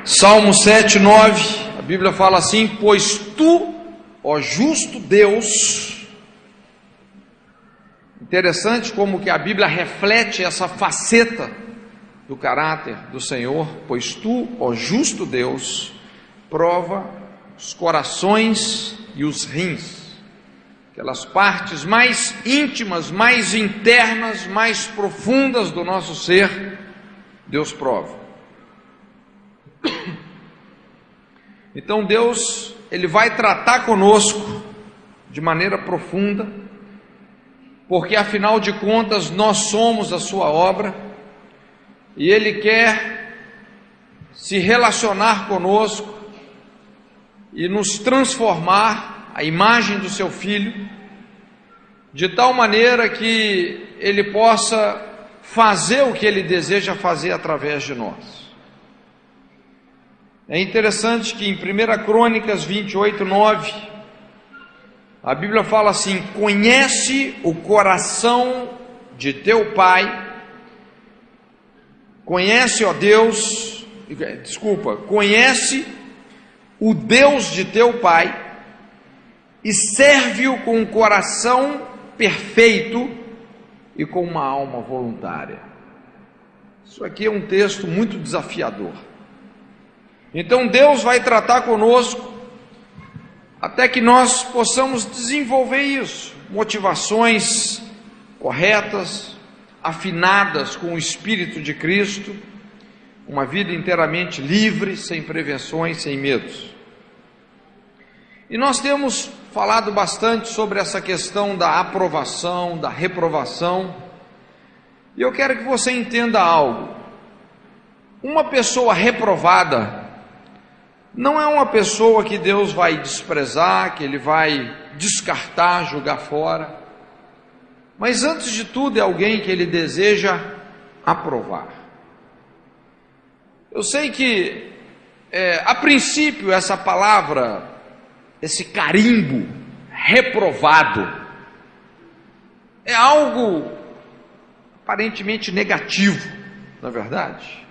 Salmo 7, 9, a Bíblia fala assim: pois tu, ó justo Deus. Interessante como que a Bíblia reflete essa faceta do caráter do Senhor. Pois tu, ó justo Deus, prova os corações e os rins, aquelas partes mais íntimas, mais internas, mais profundas do nosso ser, Deus prova. Então Deus, Ele vai tratar conosco de maneira profunda, porque afinal de contas nós somos a sua obra, e Ele quer se relacionar conosco e nos transformar à imagem do seu Filho, de tal maneira que Ele possa fazer o que Ele deseja fazer através de nós. É interessante que em 1 Crônicas 28, 9, a Bíblia fala assim: conhece o coração de teu pai, conhece, ó Deus, conhece o Deus de teu pai e serve-o com um coração perfeito e com uma alma voluntária. Isso aqui é um texto muito desafiador. Então Deus vai tratar conosco até que nós possamos desenvolver isso, motivações corretas, afinadas com o Espírito de Cristo, uma vida inteiramente livre, sem prevenções, sem medos. E nós temos falado bastante sobre essa questão da aprovação, da reprovação, e eu quero que você entenda algo. Uma pessoa reprovada não é uma pessoa que Deus vai desprezar, que Ele vai descartar, jogar fora, mas antes de tudo é alguém que Ele deseja aprovar. Eu sei que a princípio essa palavra, esse carimbo, reprovado, é algo aparentemente negativo, não é verdade?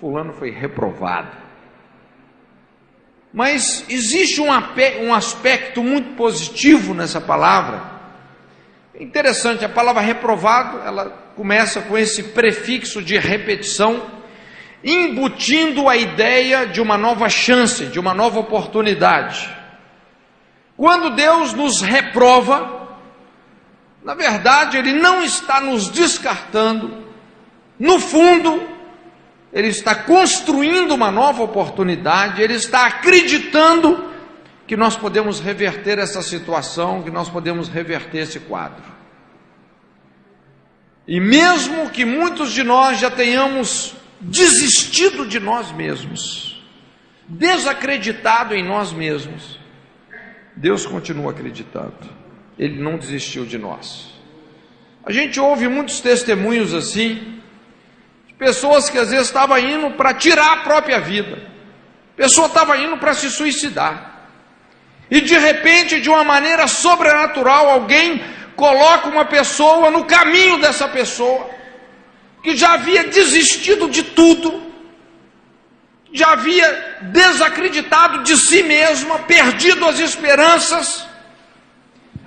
Fulano foi reprovado. Mas existe um aspecto muito positivo nessa palavra. É interessante, a palavra reprovado, ela começa com esse prefixo de repetição, embutindo a ideia de uma nova chance, de uma nova oportunidade. Quando Deus nos reprova, na verdade Ele não está nos descartando, no fundo Ele está construindo uma nova oportunidade, Ele está acreditando que nós podemos reverter essa situação, que nós podemos reverter esse quadro. E mesmo que muitos de nós já tenhamos desistido de nós mesmos, desacreditado em nós mesmos, Deus continua acreditando, Ele não desistiu de nós. A gente ouve muitos testemunhos assim, pessoas que às vezes estavam indo para tirar a própria vida, a pessoa estava indo para se suicidar, e de repente, de uma maneira sobrenatural, alguém coloca uma pessoa no caminho dessa pessoa, que já havia desistido de tudo, já havia desacreditado de si mesma, perdido as esperanças,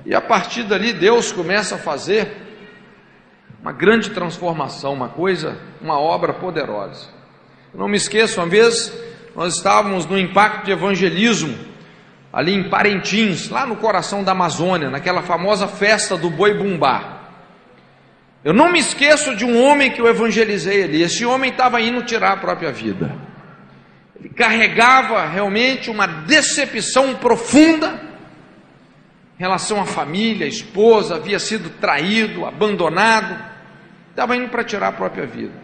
e a partir dali Deus começa a fazer uma grande transformação, uma obra poderosa. Eu não me esqueço, uma vez nós estávamos no impacto de evangelismo, ali em Parintins, lá no coração da Amazônia, naquela famosa festa do Boi Bumbá. Eu não me esqueço de um homem que eu evangelizei ali. Esse homem estava indo tirar a própria vida. Ele carregava realmente uma decepção profunda em relação à família, à esposa, havia sido traído, abandonado, estava indo para tirar a própria vida,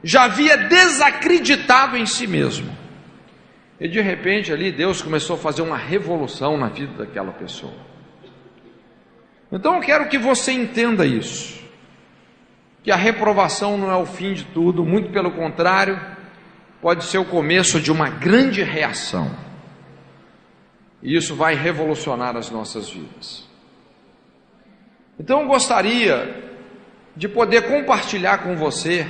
já havia desacreditado em si mesmo, e de repente ali Deus começou a fazer uma revolução na vida daquela pessoa. Então eu quero que você entenda isso, que a reprovação não é o fim de tudo, muito pelo contrário, pode ser o começo de uma grande reação, e isso vai revolucionar as nossas vidas. Então eu gostaria de poder compartilhar com você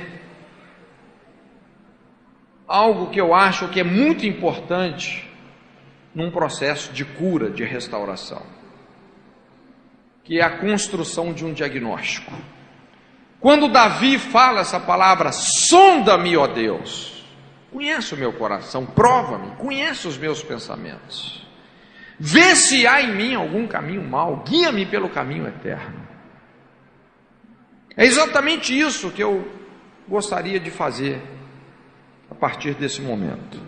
algo que eu acho que é muito importante num processo de cura, de restauração, que é a construção de um diagnóstico. Quando Davi fala essa palavra, sonda-me, ó Deus, conhece o meu coração, prova-me, conhece os meus pensamentos, vê se há em mim algum caminho mau, guia-me pelo caminho eterno. É exatamente isso que eu gostaria de fazer a partir desse momento.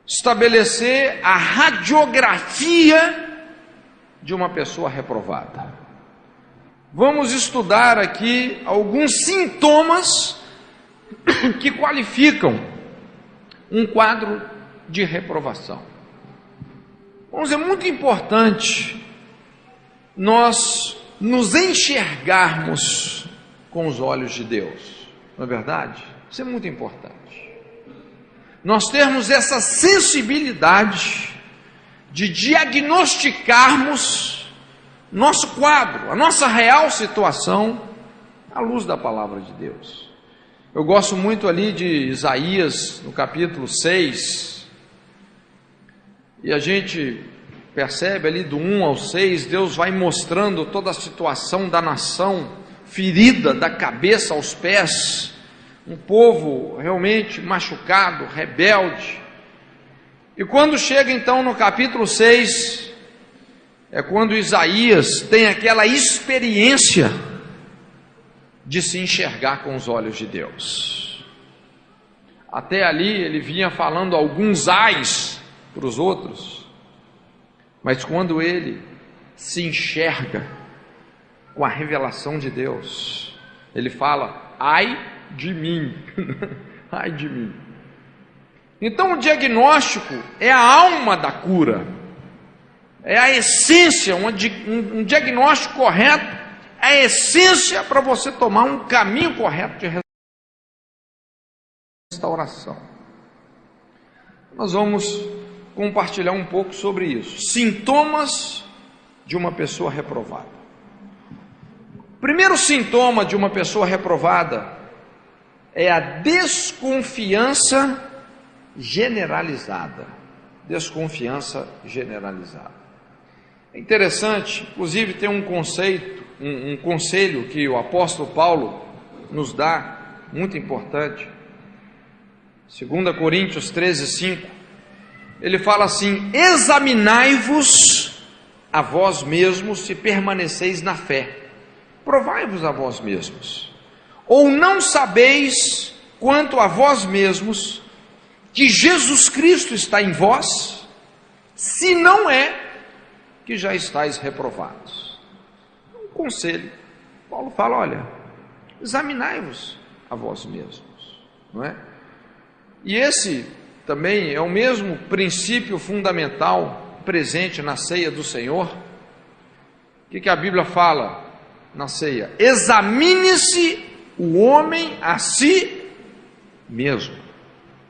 Estabelecer a radiografia de uma pessoa reprovada. Vamos estudar aqui alguns sintomas que qualificam um quadro de reprovação. Vamos, é muito importante nós nos enxergarmos com os olhos de Deus, não é verdade? Isso é muito importante. Nós termos essa sensibilidade de diagnosticarmos nosso quadro, a nossa real situação, à luz da palavra de Deus. Eu gosto muito ali de Isaías, no capítulo 6, e a gente percebe ali do 1 ao 6, Deus vai mostrando toda a situação da nação, ferida da cabeça aos pés, um povo realmente machucado, rebelde. E quando chega então no capítulo 6, é quando Isaías tem aquela experiência de se enxergar com os olhos de Deus. Até ali ele vinha falando alguns ais para os outros, mas quando ele se enxerga com a revelação de Deus, ele fala: ai de mim, ai de mim. Então o diagnóstico é a alma da cura, é a essência, um diagnóstico correto, é a essência para você tomar um caminho correto de restauração. Nós vamos compartilhar um pouco sobre isso. Sintomas de uma pessoa reprovada. O primeiro sintoma de uma pessoa reprovada é a desconfiança generalizada. Desconfiança generalizada. É interessante, inclusive tem um conceito, um conselho que o apóstolo Paulo nos dá, muito importante. 2 Coríntios 13:5, ele fala assim: examinai-vos a vós mesmos se permaneceis na fé, provai-vos a vós mesmos, ou não sabeis quanto a vós mesmos que Jesus Cristo está em vós, se não é que já estáis reprovados. Um conselho, Paulo fala: olha, examinai-vos a vós mesmos, não é? E esse também é o mesmo princípio fundamental presente na ceia do Senhor. O que a Bíblia fala na ceia? Examine-se o homem a si mesmo,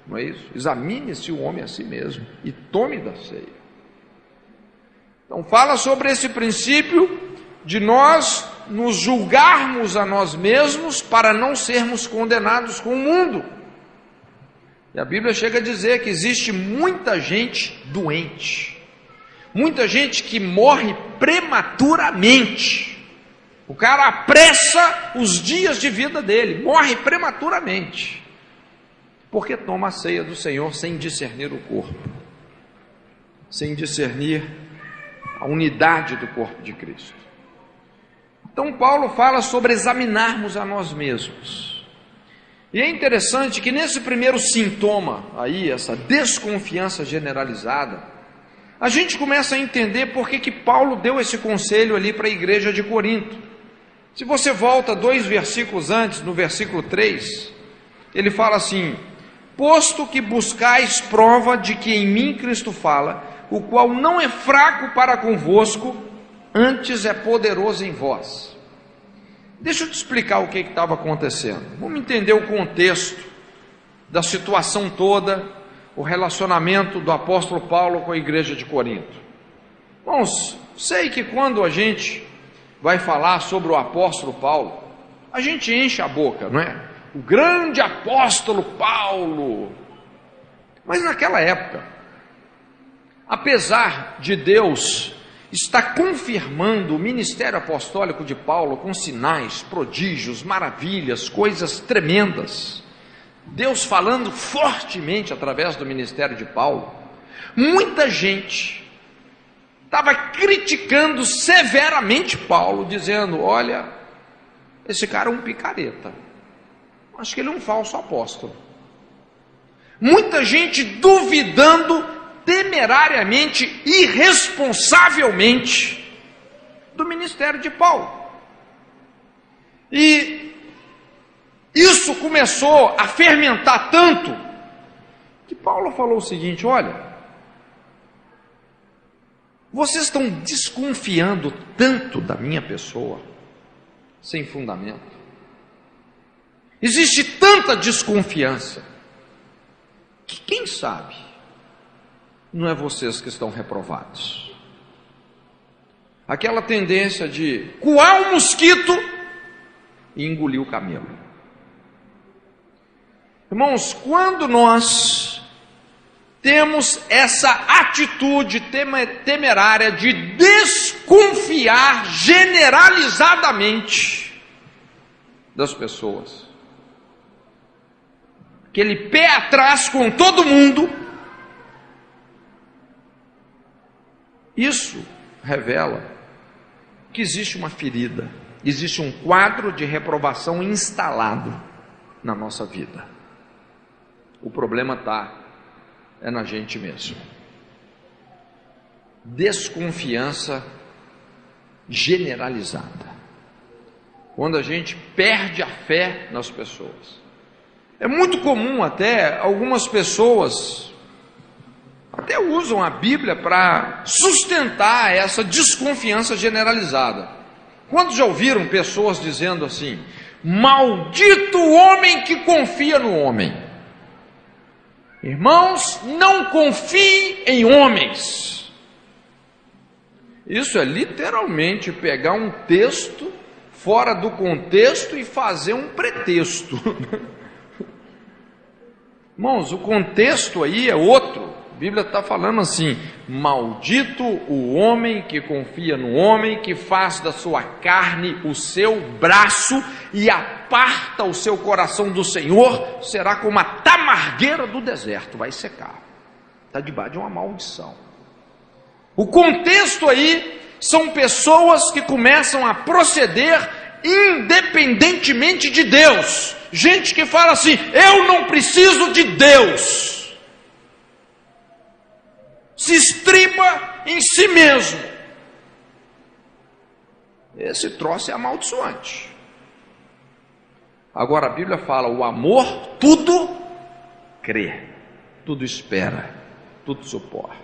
não é isso? Examine-se o homem a si mesmo e tome da ceia. Então fala sobre esse princípio de nós nos julgarmos a nós mesmos para não sermos condenados com o mundo. E a Bíblia chega a dizer que existe muita gente doente, muita gente que morre prematuramente. O cara apressa os dias de vida dele, morre prematuramente, porque toma a ceia do Senhor sem discernir o corpo, sem discernir a unidade do corpo de Cristo. Então Paulo fala sobre examinarmos a nós mesmos. E é interessante que nesse primeiro sintoma aí, essa desconfiança generalizada, a gente começa a entender por que Paulo deu esse conselho ali para a igreja de Corinto. Se você volta 2 versículos antes, no versículo 3, ele fala assim: posto que buscais prova de que em mim Cristo fala, o qual não é fraco para convosco, antes é poderoso em vós. Deixa eu te explicar o que estava acontecendo. Vamos entender o contexto da situação toda, o relacionamento do apóstolo Paulo com a igreja de Corinto. Bom, sei que quando a gente vai falar sobre o apóstolo Paulo, a gente enche a boca, não é? O grande apóstolo Paulo, Mas naquela época, apesar de Deus estar confirmando o ministério apostólico de Paulo com sinais, prodígios, maravilhas, coisas tremendas, Deus falando fortemente através do ministério de Paulo, muita gente estava criticando severamente Paulo, dizendo: olha, esse cara é um picareta, acho que ele é um falso apóstolo. Muita gente duvidando temerariamente, irresponsavelmente do ministério de Paulo. E isso começou a fermentar tanto que Paulo falou o seguinte: olha, vocês estão desconfiando tanto da minha pessoa, sem fundamento. Existe tanta desconfiança que, quem sabe, não é vocês que estão reprovados. Aquela tendência de coar um mosquito e engolir o camelo. Irmãos, quando nós temos essa atitude temerária de desconfiar generalizadamente das pessoas, aquele pé atrás com todo mundo, isso revela que existe uma ferida, existe um quadro de reprovação instalado na nossa vida. O problema é na gente mesmo. Desconfiança generalizada. Quando a gente perde a fé nas pessoas. É muito comum até algumas pessoas até usam a Bíblia para sustentar essa desconfiança generalizada. Quantos já ouviram pessoas dizendo assim: maldito o homem que confia no homem? Irmãos, não confie em homens. Isso é literalmente pegar um texto fora do contexto e fazer um pretexto. Irmãos, o contexto aí é outro. A Bíblia está falando assim: maldito o homem que confia no homem, que faz da sua carne o seu braço e aparta o seu coração do Senhor, será como a tamargueira do deserto, vai secar. Está debaixo de uma maldição. O contexto aí são pessoas que começam a proceder independentemente de Deus. Gente que fala assim: eu não preciso de Deus. Se estriba em si mesmo. Esse troço é amaldiçoante. Agora a Bíblia fala: o amor tudo crê, tudo espera, tudo suporta.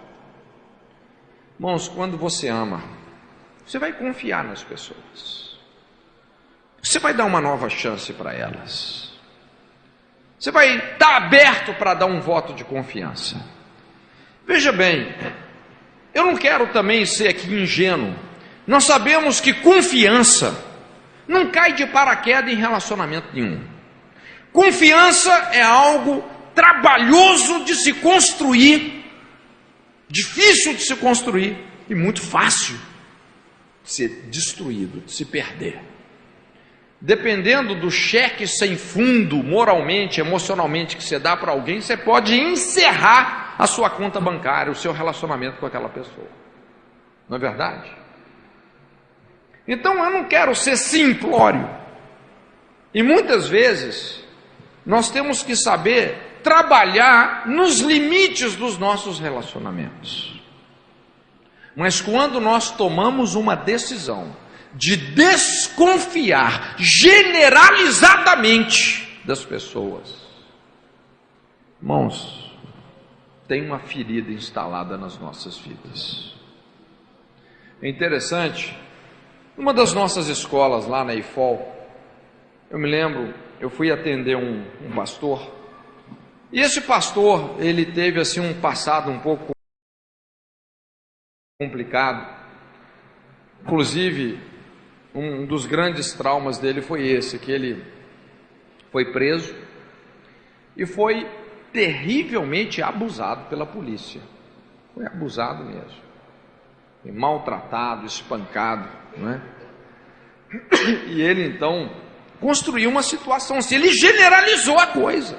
Irmãos, quando você ama, você vai confiar nas pessoas. Você vai dar uma nova chance para elas. Você vai estar aberto para dar um voto de confiança. Veja bem, eu não quero também ser aqui ingênuo. Nós sabemos que confiança não cai de paraquedas em relacionamento nenhum. Confiança é algo trabalhoso de se construir, difícil de se construir e muito fácil de ser destruído, de se perder. Dependendo do cheque sem fundo, moralmente, emocionalmente, que você dá para alguém, você pode encerrar a sua conta bancária, o seu relacionamento com aquela pessoa. Não é verdade? Então eu não quero ser simplório. E muitas vezes nós temos que saber trabalhar nos limites dos nossos relacionamentos. Mas quando nós tomamos uma decisão de desconfiar generalizadamente das pessoas, irmãos, tem uma ferida instalada nas nossas vidas. É interessante, numa das nossas escolas lá na IFOL, eu me lembro, eu fui atender um pastor, e esse pastor, ele teve assim um passado um pouco complicado. Inclusive, um dos grandes traumas dele foi esse, que ele foi preso e foi terrivelmente abusado pela polícia. Foi abusado mesmo. Foi maltratado, espancado, não é? E ele então construiu uma situação assim, ele generalizou a coisa.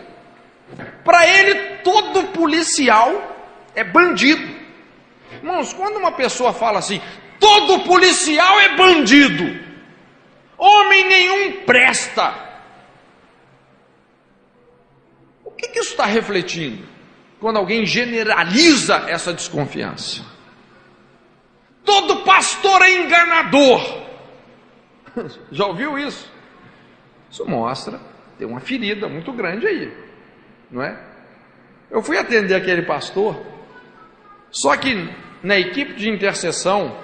Para ele, todo policial é bandido. Irmãos, quando uma pessoa fala assim, todo policial é bandido, homem nenhum presta, o que isso está refletindo? Quando alguém generaliza essa desconfiança. Todo pastor é enganador. Já ouviu isso? Isso mostra, tem uma ferida muito grande aí, não é? Eu fui atender aquele pastor, só que na equipe de intercessão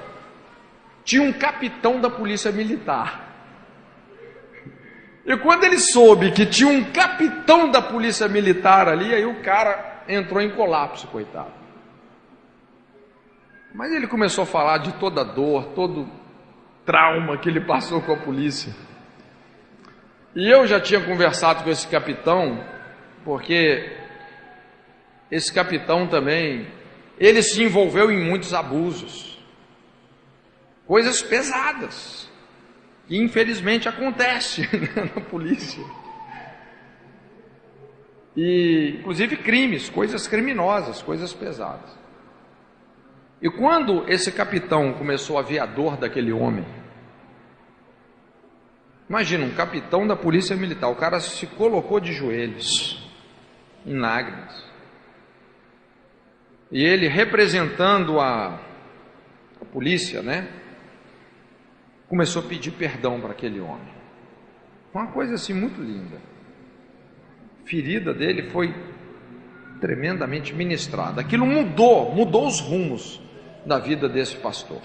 tinha um capitão da polícia militar. E quando ele soube que tinha um capitão da polícia militar ali, aí o cara entrou em colapso, coitado. Mas ele começou a falar de toda a dor, todo trauma que ele passou com a polícia. E eu já tinha conversado com esse capitão, porque esse capitão também, ele se envolveu em muitos abusos, coisas pesadas, que infelizmente acontece na polícia. E inclusive crimes, coisas criminosas, coisas pesadas. E quando esse capitão começou a ver a dor daquele homem, imagina, um capitão da polícia militar, o cara se colocou de joelhos, em lágrimas, e ele representando a polícia, né, começou a pedir perdão para aquele homem. Foi uma coisa assim muito linda. A ferida dele foi tremendamente ministrada. Aquilo mudou os rumos da vida desse pastor.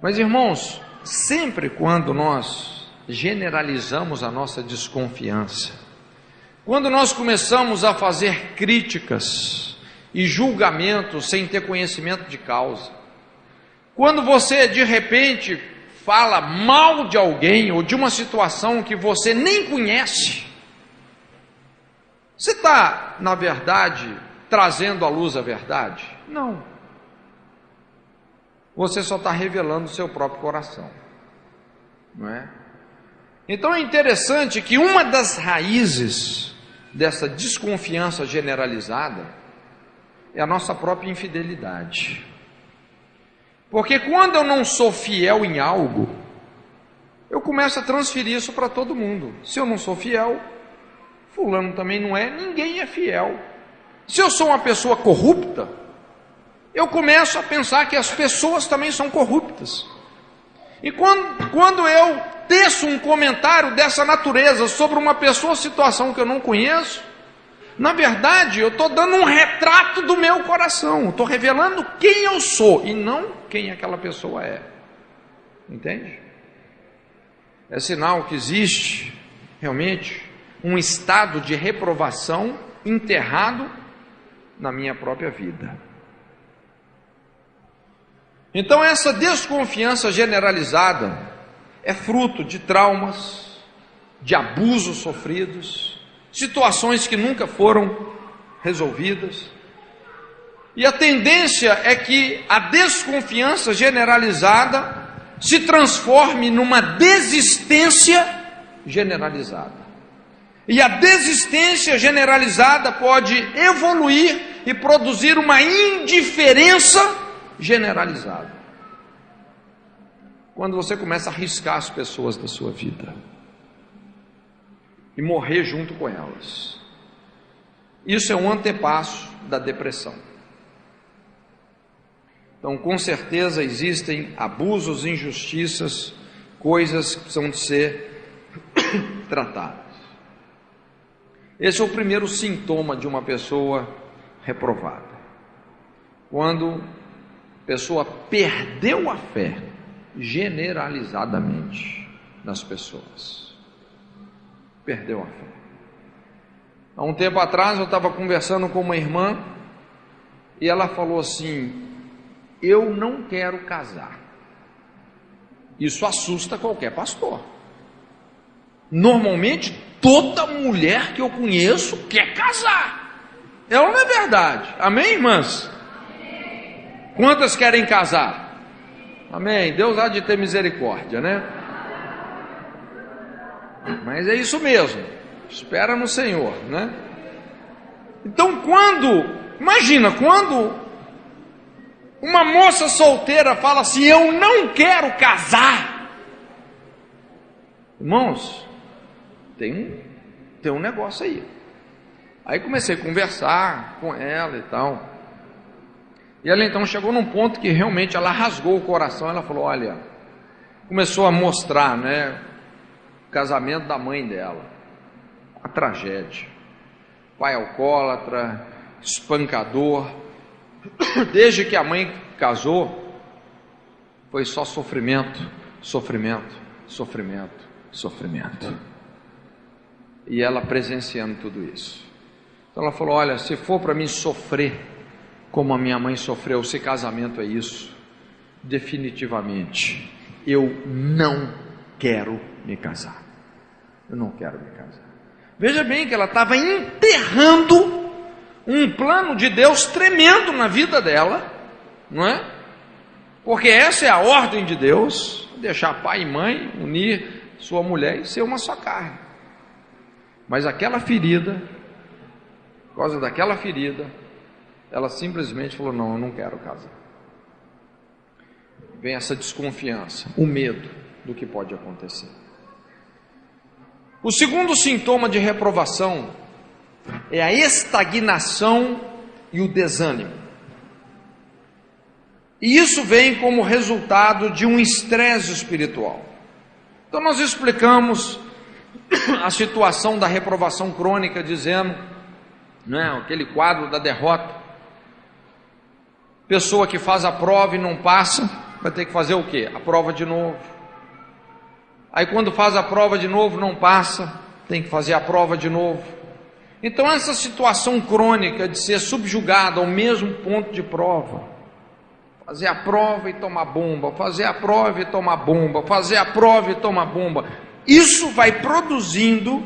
Mas irmãos, sempre quando nós generalizamos a nossa desconfiança, quando nós começamos a fazer críticas e julgamentos sem ter conhecimento de causa, quando você de repente fala mal de alguém ou de uma situação que você nem conhece, você está, na verdade, trazendo à luz a verdade? Não. Você só está revelando o seu próprio coração, não é? Então é interessante que uma das raízes dessa desconfiança generalizada é a nossa própria infidelidade. Porque quando eu não sou fiel em algo, eu começo a transferir isso para todo mundo. Se eu não sou fiel, fulano também não é, ninguém é fiel. Se eu sou uma pessoa corrupta, eu começo a pensar que as pessoas também são corruptas. E quando eu teço um comentário dessa natureza sobre uma pessoa ou situação que eu não conheço, na verdade eu estou dando um retrato do meu coração, estou revelando quem eu sou e não quem aquela pessoa é. Entende? É sinal que existe realmente um estado de reprovação enterrado na minha própria vida. Então essa desconfiança generalizada é fruto de traumas, de abusos sofridos, situações que nunca foram resolvidas. E a tendência é que a desconfiança generalizada se transforme numa desistência generalizada. E a desistência generalizada pode evoluir e produzir uma indiferença generalizada. Quando você começa a riscar as pessoas da sua vida e morrer junto com elas, isso é um antepasso da depressão. Então, com certeza existem abusos, injustiças, coisas que precisam de ser tratadas. Esse é o primeiro sintoma de uma pessoa reprovada. Quando a pessoa perdeu a fé generalizadamente nas pessoas. Perdeu a fé. Há um tempo atrás eu estava conversando com uma irmã e ela falou assim: eu não quero casar. Isso assusta qualquer pastor. Normalmente toda mulher que eu conheço quer casar. É ou não é verdade? Amém, irmãs? Quantas querem casar? Amém. Deus há de ter misericórdia, né? Mas é isso mesmo. Espera no Senhor, né? Então, imagina, quando uma moça solteira fala assim: eu não quero casar. Irmãos, tem um negócio aí. Aí comecei a conversar com ela e tal. E ela então chegou num ponto que realmente ela rasgou o coração. Ela falou: olha, começou a mostrar, né, o casamento da mãe dela, a tragédia, pai alcoólatra, espancador. Desde que a mãe casou, foi só sofrimento, sofrimento, sofrimento, sofrimento. E ela presenciando tudo isso. Então ela falou: olha, se for para mim sofrer como a minha mãe sofreu, se casamento é isso, definitivamente eu não quero me casar. Eu não quero me casar. Veja bem que ela estava enterrando um plano de Deus tremendo na vida dela, não é? Porque essa é a ordem de Deus: deixar pai e mãe, unir sua mulher e ser uma só carne. Mas aquela ferida, por causa daquela ferida, ela simplesmente falou: não, eu não quero casar. Vem essa desconfiança, o medo do que pode acontecer. O segundo sintoma de reprovação é a estagnação e o desânimo. E isso vem como resultado de um estresse espiritual. Então nós explicamos a situação da reprovação crônica, dizendo, né, aquele quadro da derrota. Pessoa que faz a prova e não passa, vai ter que fazer o quê? A prova de novo. Aí quando faz a prova de novo, não passa, tem que fazer a prova de novo. Então essa situação crônica de ser subjugado ao mesmo ponto de prova, fazer a prova e tomar bomba, fazer a prova e tomar bomba, fazer a prova e tomar bomba, isso vai produzindo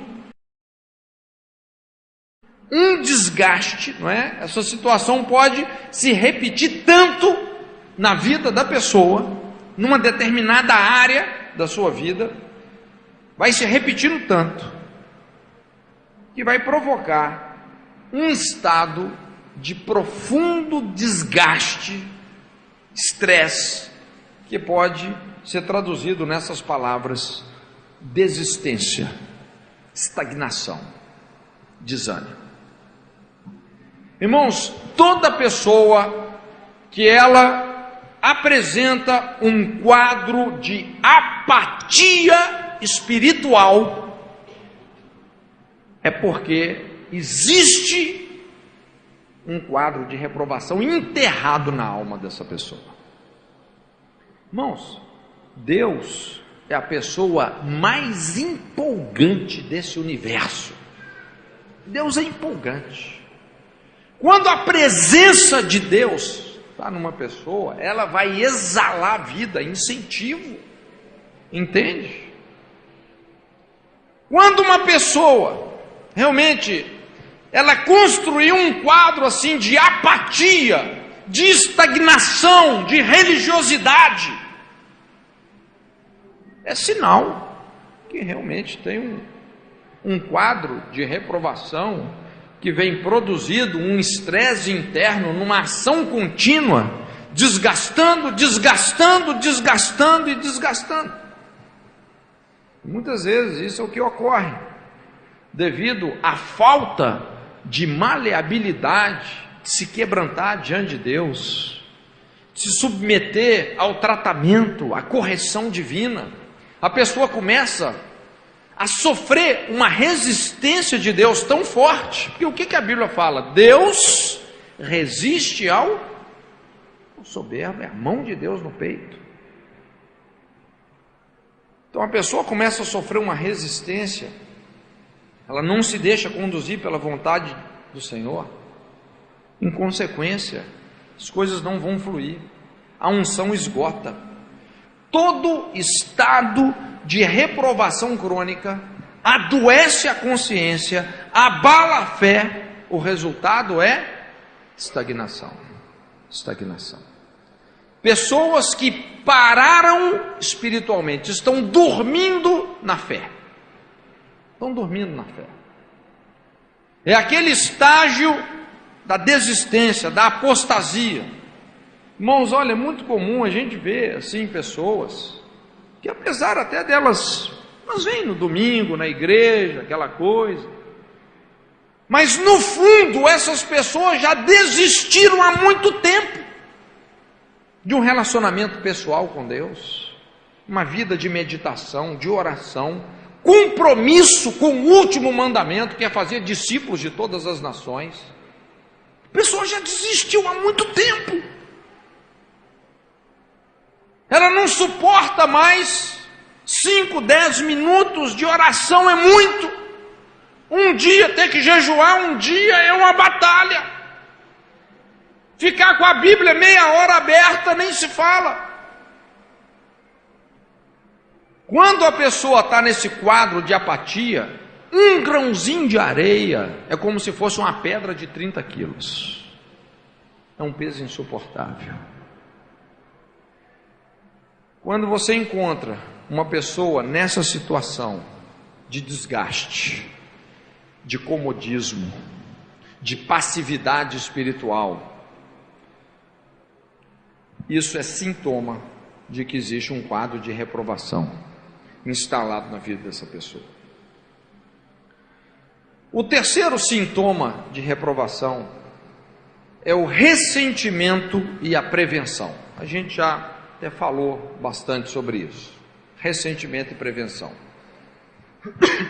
um desgaste, não é? Essa situação pode se repetir tanto na vida da pessoa, numa determinada área da sua vida, vai se repetindo tanto, que vai provocar um estado de profundo desgaste, estresse, que pode ser traduzido nessas palavras: desistência, estagnação, desânimo. Irmãos, toda pessoa que ela apresenta um quadro de apatia espiritual, é porque existe um quadro de reprovação enterrado na alma dessa pessoa. Irmãos, Deus é a pessoa mais empolgante desse universo. Deus é empolgante. Quando a presença de Deus está numa pessoa, ela vai exalar vida, incentivo, entende? Quando uma pessoa realmente ela construiu um quadro assim de apatia, de estagnação, de religiosidade, é sinal que realmente tem um quadro de reprovação que vem produzido um estresse interno, numa ação contínua, desgastando, desgastando, desgastando e desgastando. Muitas vezes isso é o que ocorre, devido à falta de maleabilidade, de se quebrantar diante de Deus, de se submeter ao tratamento, à correção divina. A pessoa começa a sofrer uma resistência de Deus tão forte, porque o que a Bíblia fala? Deus resiste ao soberbo, é a mão de Deus no peito. Então a pessoa começa a sofrer uma resistência, ela não se deixa conduzir pela vontade do Senhor, em consequência, as coisas não vão fluir, a unção esgota. Todo estado de reprovação crônica adoece a consciência, abala a fé, o resultado é estagnação. Estagnação. Pessoas que pararam espiritualmente, estão dormindo na fé. Estão dormindo na fé. É aquele estágio da desistência, da apostasia. Irmãos, olha, é muito comum a gente ver assim pessoas que, apesar até delas, elas vêm no domingo, na igreja, aquela coisa, mas no fundo essas pessoas já desistiram há muito tempo de um relacionamento pessoal com Deus, uma vida de meditação, de oração, compromisso com o último mandamento, que é fazer discípulos de todas as nações. A pessoa já desistiu há muito tempo. Ela não suporta mais 5, 10 minutos de oração, é muito. Um dia ter que jejuar, um dia é uma batalha. Ficar com a Bíblia meia hora aberta, nem se fala. Quando a pessoa está nesse quadro de apatia, um grãozinho de areia é como se fosse uma pedra de 30 quilos. É um peso insuportável. Quando você encontra uma pessoa nessa situação de desgaste, de comodismo, de passividade espiritual, isso é sintoma de que existe um quadro de reprovação instalado na vida dessa pessoa. O terceiro sintoma de reprovação é o ressentimento e a prevenção. A gente já até falou bastante sobre isso. Ressentimento e prevenção.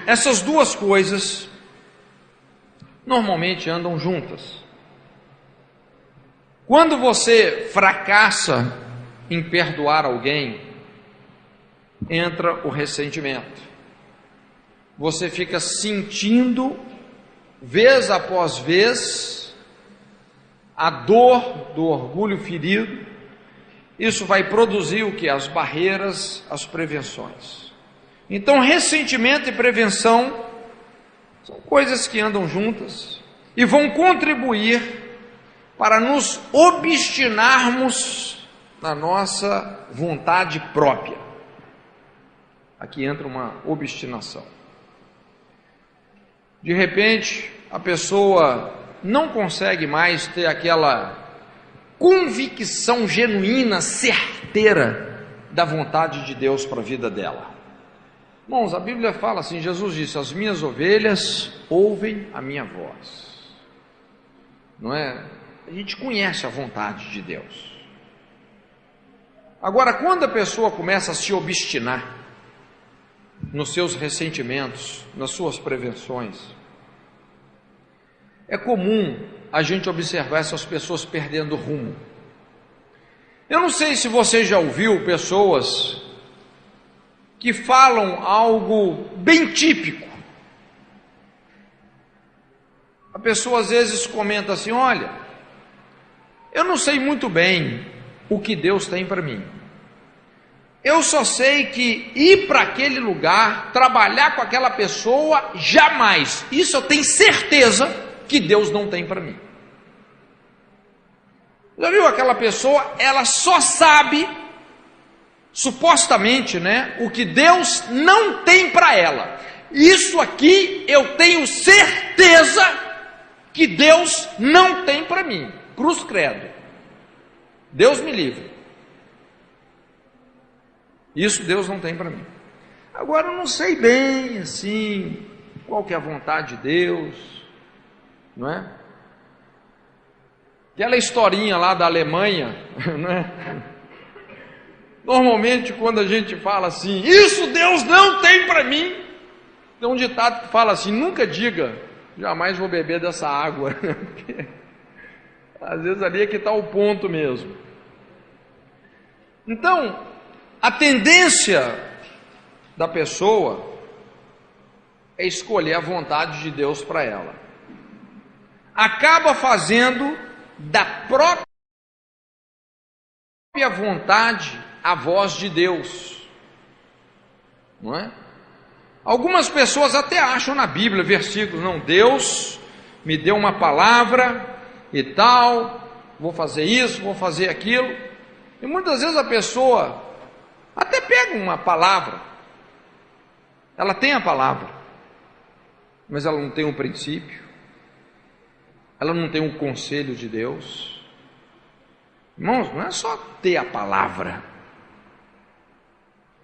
Essas duas coisas normalmente andam juntas. Quando você fracassa em perdoar alguém, entra o ressentimento. Você fica sentindo, vez após vez, a dor do orgulho ferido. Isso vai produzir o que? As barreiras, as prevenções. Então, ressentimento e prevenção são coisas que andam juntas e vão contribuir para nos obstinarmos na nossa vontade própria. Aqui entra uma obstinação. De repente, a pessoa não consegue mais ter aquela convicção genuína, certeira da vontade de Deus para a vida dela. Irmãos, a Bíblia fala assim, Jesus disse, as minhas ovelhas ouvem a minha voz. Não é? A gente conhece a vontade de Deus. Agora, quando a pessoa começa a se obstinar nos seus ressentimentos, nas suas prevenções, é comum a gente observar essas pessoas perdendo rumo. Eu não sei se você já ouviu pessoas que falam algo bem típico. A pessoa às vezes comenta assim, olha, eu não sei muito bem o que Deus tem para mim. Eu só sei que ir para aquele lugar, trabalhar com aquela pessoa, jamais. Isso eu tenho certeza que Deus não tem para mim. Já viu aquela pessoa? Ela só sabe, supostamente, né, o que Deus não tem para ela. Isso aqui eu tenho certeza que Deus não tem para mim. Cruz credo. Deus me livre. Isso Deus não tem para mim. Agora eu não sei bem assim qual que é a vontade de Deus, não é? Aquela historinha lá da Alemanha, não é? Normalmente quando a gente fala assim, isso Deus não tem para mim, tem um ditado que fala assim, nunca diga, jamais vou beber dessa água. Às vezes ali é que está o ponto mesmo. Então, a tendência da pessoa é escolher a vontade de Deus para ela. Acaba fazendo da própria vontade a voz de Deus, não é? Algumas pessoas até acham na Bíblia versículos, não, Deus me deu uma palavra e tal, vou fazer isso, vou fazer aquilo. E muitas vezes a pessoa até pega uma palavra, ela tem a palavra, mas ela não tem um princípio, ela não tem um conselho de Deus. Irmãos, não é só ter a palavra,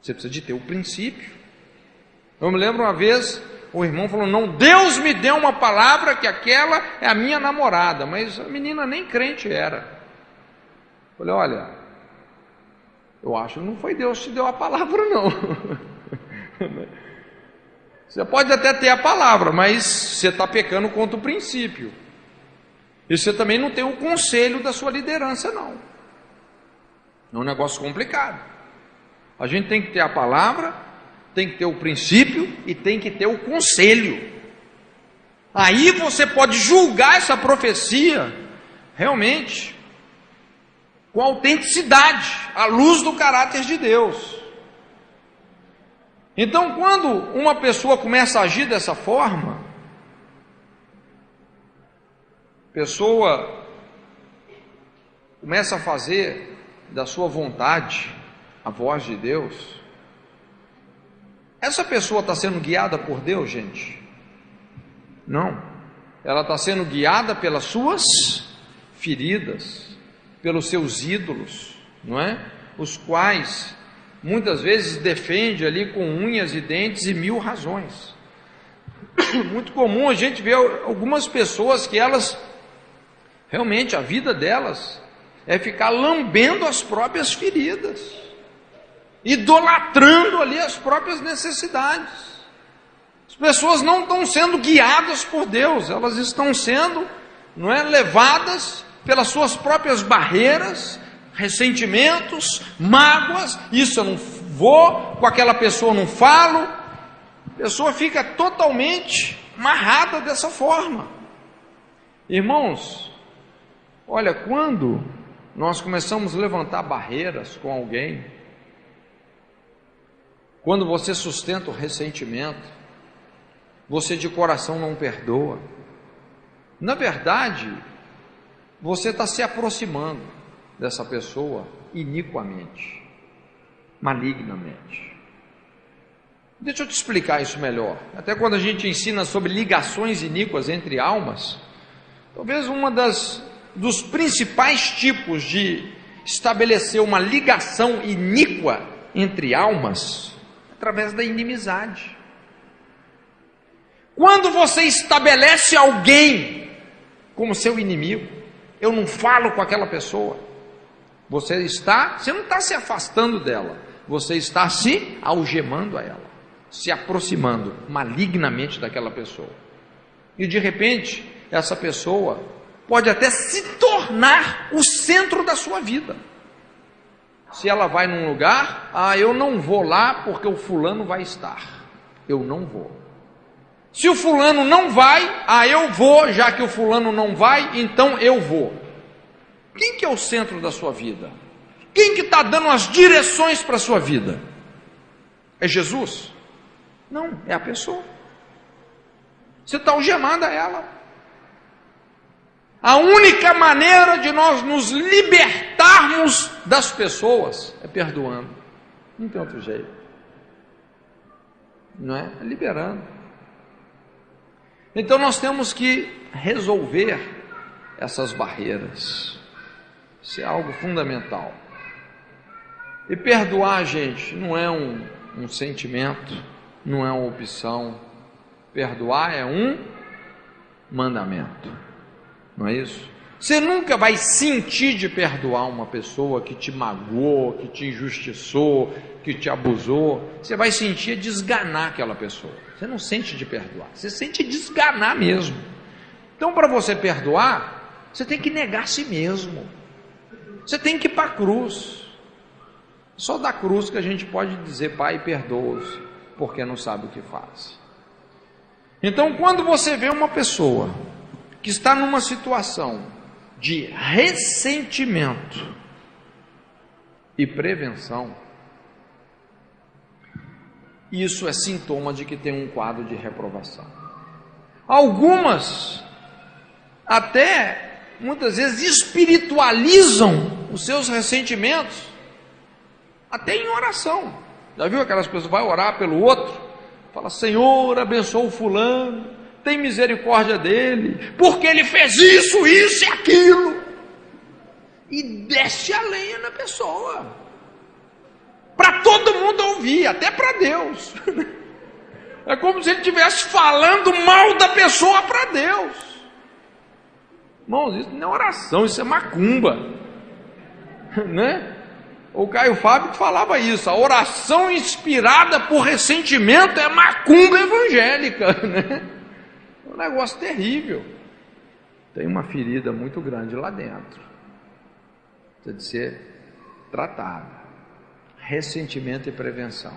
você precisa de ter o princípio. Eu me lembro uma vez, o irmão falou, não, Deus me deu uma palavra que aquela é a minha namorada, mas a menina nem crente era. Eu falei, olha, eu acho que não foi Deus que te deu a palavra não. Você pode até ter a palavra, mas você está pecando contra o princípio. E você também não tem o conselho da sua liderança não. É um negócio complicado. A gente tem que ter a palavra, tem que ter o princípio e tem que ter o conselho. Aí você pode julgar essa profecia realmente com autenticidade, à luz do caráter de Deus. Então, quando uma pessoa começa a agir dessa forma, a pessoa começa a fazer da sua vontade a voz de Deus, essa pessoa está sendo guiada por Deus, gente? Não, ela está sendo guiada pelas suas feridas, pelos seus ídolos, não é? Os quais muitas vezes defende ali com unhas e dentes e mil razões. Muito comum a gente ver algumas pessoas que elas, realmente a vida delas é ficar lambendo as próprias feridas, idolatrando ali as próprias necessidades. As pessoas não estão sendo guiadas por Deus, elas estão sendo, não é, levadas pelas suas próprias barreiras, ressentimentos, mágoas. Isso eu não vou, com aquela pessoa eu não falo. A pessoa fica totalmente amarrada dessa forma. Irmãos, olha, quando nós começamos a levantar barreiras com alguém, quando você sustenta o ressentimento, você de coração não perdoa, na verdade, você está se aproximando dessa pessoa iniquamente, malignamente. Deixa eu te explicar isso melhor. Até quando a gente ensina sobre ligações iníquas entre almas, talvez dos principais tipos de estabelecer uma ligação iníqua entre almas, através da inimizade. Quando você estabelece alguém como seu inimigo, eu não falo com aquela pessoa, você não está se afastando dela, você está se algemando a ela, se aproximando malignamente daquela pessoa. E de repente, essa pessoa pode até se tornar o centro da sua vida. Se ela vai num lugar, eu não vou lá porque o fulano vai estar, eu não vou. Se o fulano não vai, eu vou, já que o fulano não vai, então eu vou. Quem que é o centro da sua vida? Quem que está dando as direções para a sua vida? É Jesus? Não, é a pessoa. Você está algemado a ela. A única maneira de nós nos libertarmos das pessoas é perdoando. Não tem outro jeito. Não é? É liberando. Então nós temos que resolver essas barreiras. Isso é algo fundamental. E perdoar, gente, não é um sentimento, não é uma opção. Perdoar é um mandamento. Não é isso? Você nunca vai sentir de perdoar uma pessoa que te magoou, que te injustiçou, que te abusou. Você vai sentir desganar aquela pessoa. Você não sente de perdoar, você sente desganar mesmo. Então, para você perdoar, você tem que negar a si mesmo. Você tem que ir para a cruz. Só da cruz que a gente pode dizer: Pai, perdoa-os, porque não sabe o que faz. Então, quando você vê uma pessoa que está numa situação de ressentimento e prevenção, Isso é sintoma de que tem um quadro de reprovação. Algumas até muitas vezes espiritualizam os seus ressentimentos até em oração. Já viu aquelas pessoas que vai orar pelo outro, fala: Senhor, abençoa o fulano, tem misericórdia dele, porque ele fez isso e aquilo, e desce a lenha na pessoa, para todo mundo ouvir, até para Deus. É como se ele estivesse falando mal da pessoa para Deus. Irmãos, isso não é oração, isso é macumba, né? O Caio Fábio falava isso: a oração inspirada por ressentimento é macumba evangélica, né? É um negócio terrível. Tem uma ferida muito grande lá dentro, precisa de ser tratada. Ressentimento e prevenção.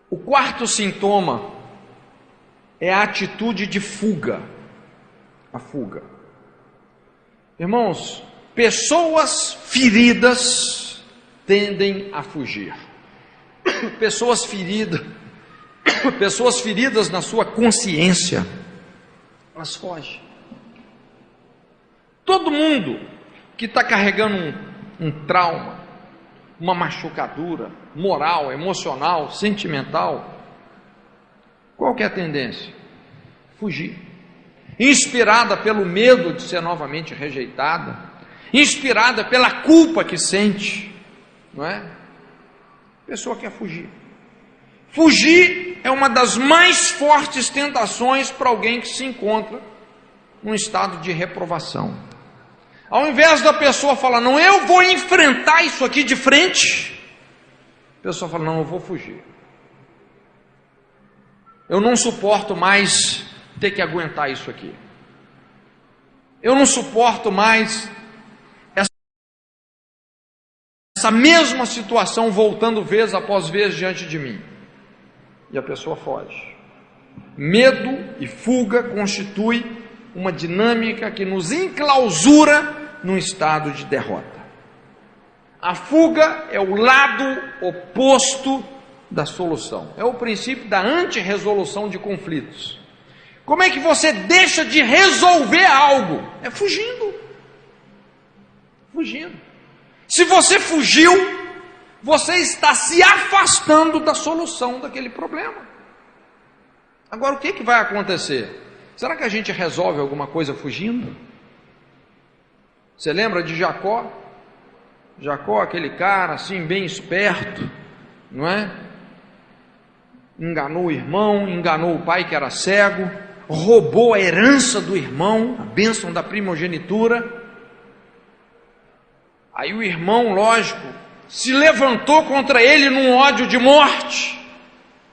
O quarto sintoma é a atitude de fuga. A fuga. Irmãos, pessoas feridas tendem a fugir. Pessoas feridas na sua consciência, elas fogem. Todo mundo que está carregando um trauma, uma machucadura moral, emocional, sentimental, qual que é a tendência? Fugir. Inspirada pelo medo de ser novamente rejeitada, inspirada pela culpa que sente, não é? A pessoa quer fugir. Fugir é uma das mais fortes tentações para alguém que se encontra num estado de reprovação. Ao invés da pessoa falar: não, eu vou enfrentar isso aqui de frente, a pessoa fala: não, eu vou fugir. Eu não suporto mais ter que aguentar isso aqui. Eu não suporto mais essa mesma situação voltando vez após vez diante de mim. E a pessoa foge. Medo e fuga constitui uma dinâmica que nos enclausura num estado de derrota. A fuga é o lado oposto da solução. É o princípio da anti-resolução de conflitos. Como é que você deixa de resolver algo? É fugindo. Fugindo. Se você fugiu, você está se afastando da solução daquele problema. Agora, o que vai acontecer? Será que a gente resolve alguma coisa fugindo? Você lembra de Jacó? Jacó, aquele cara assim, bem esperto, não é? Enganou o irmão, enganou o pai que era cego, roubou a herança do irmão, a bênção da primogenitura. Aí o irmão, lógico, se levantou contra ele num ódio de morte.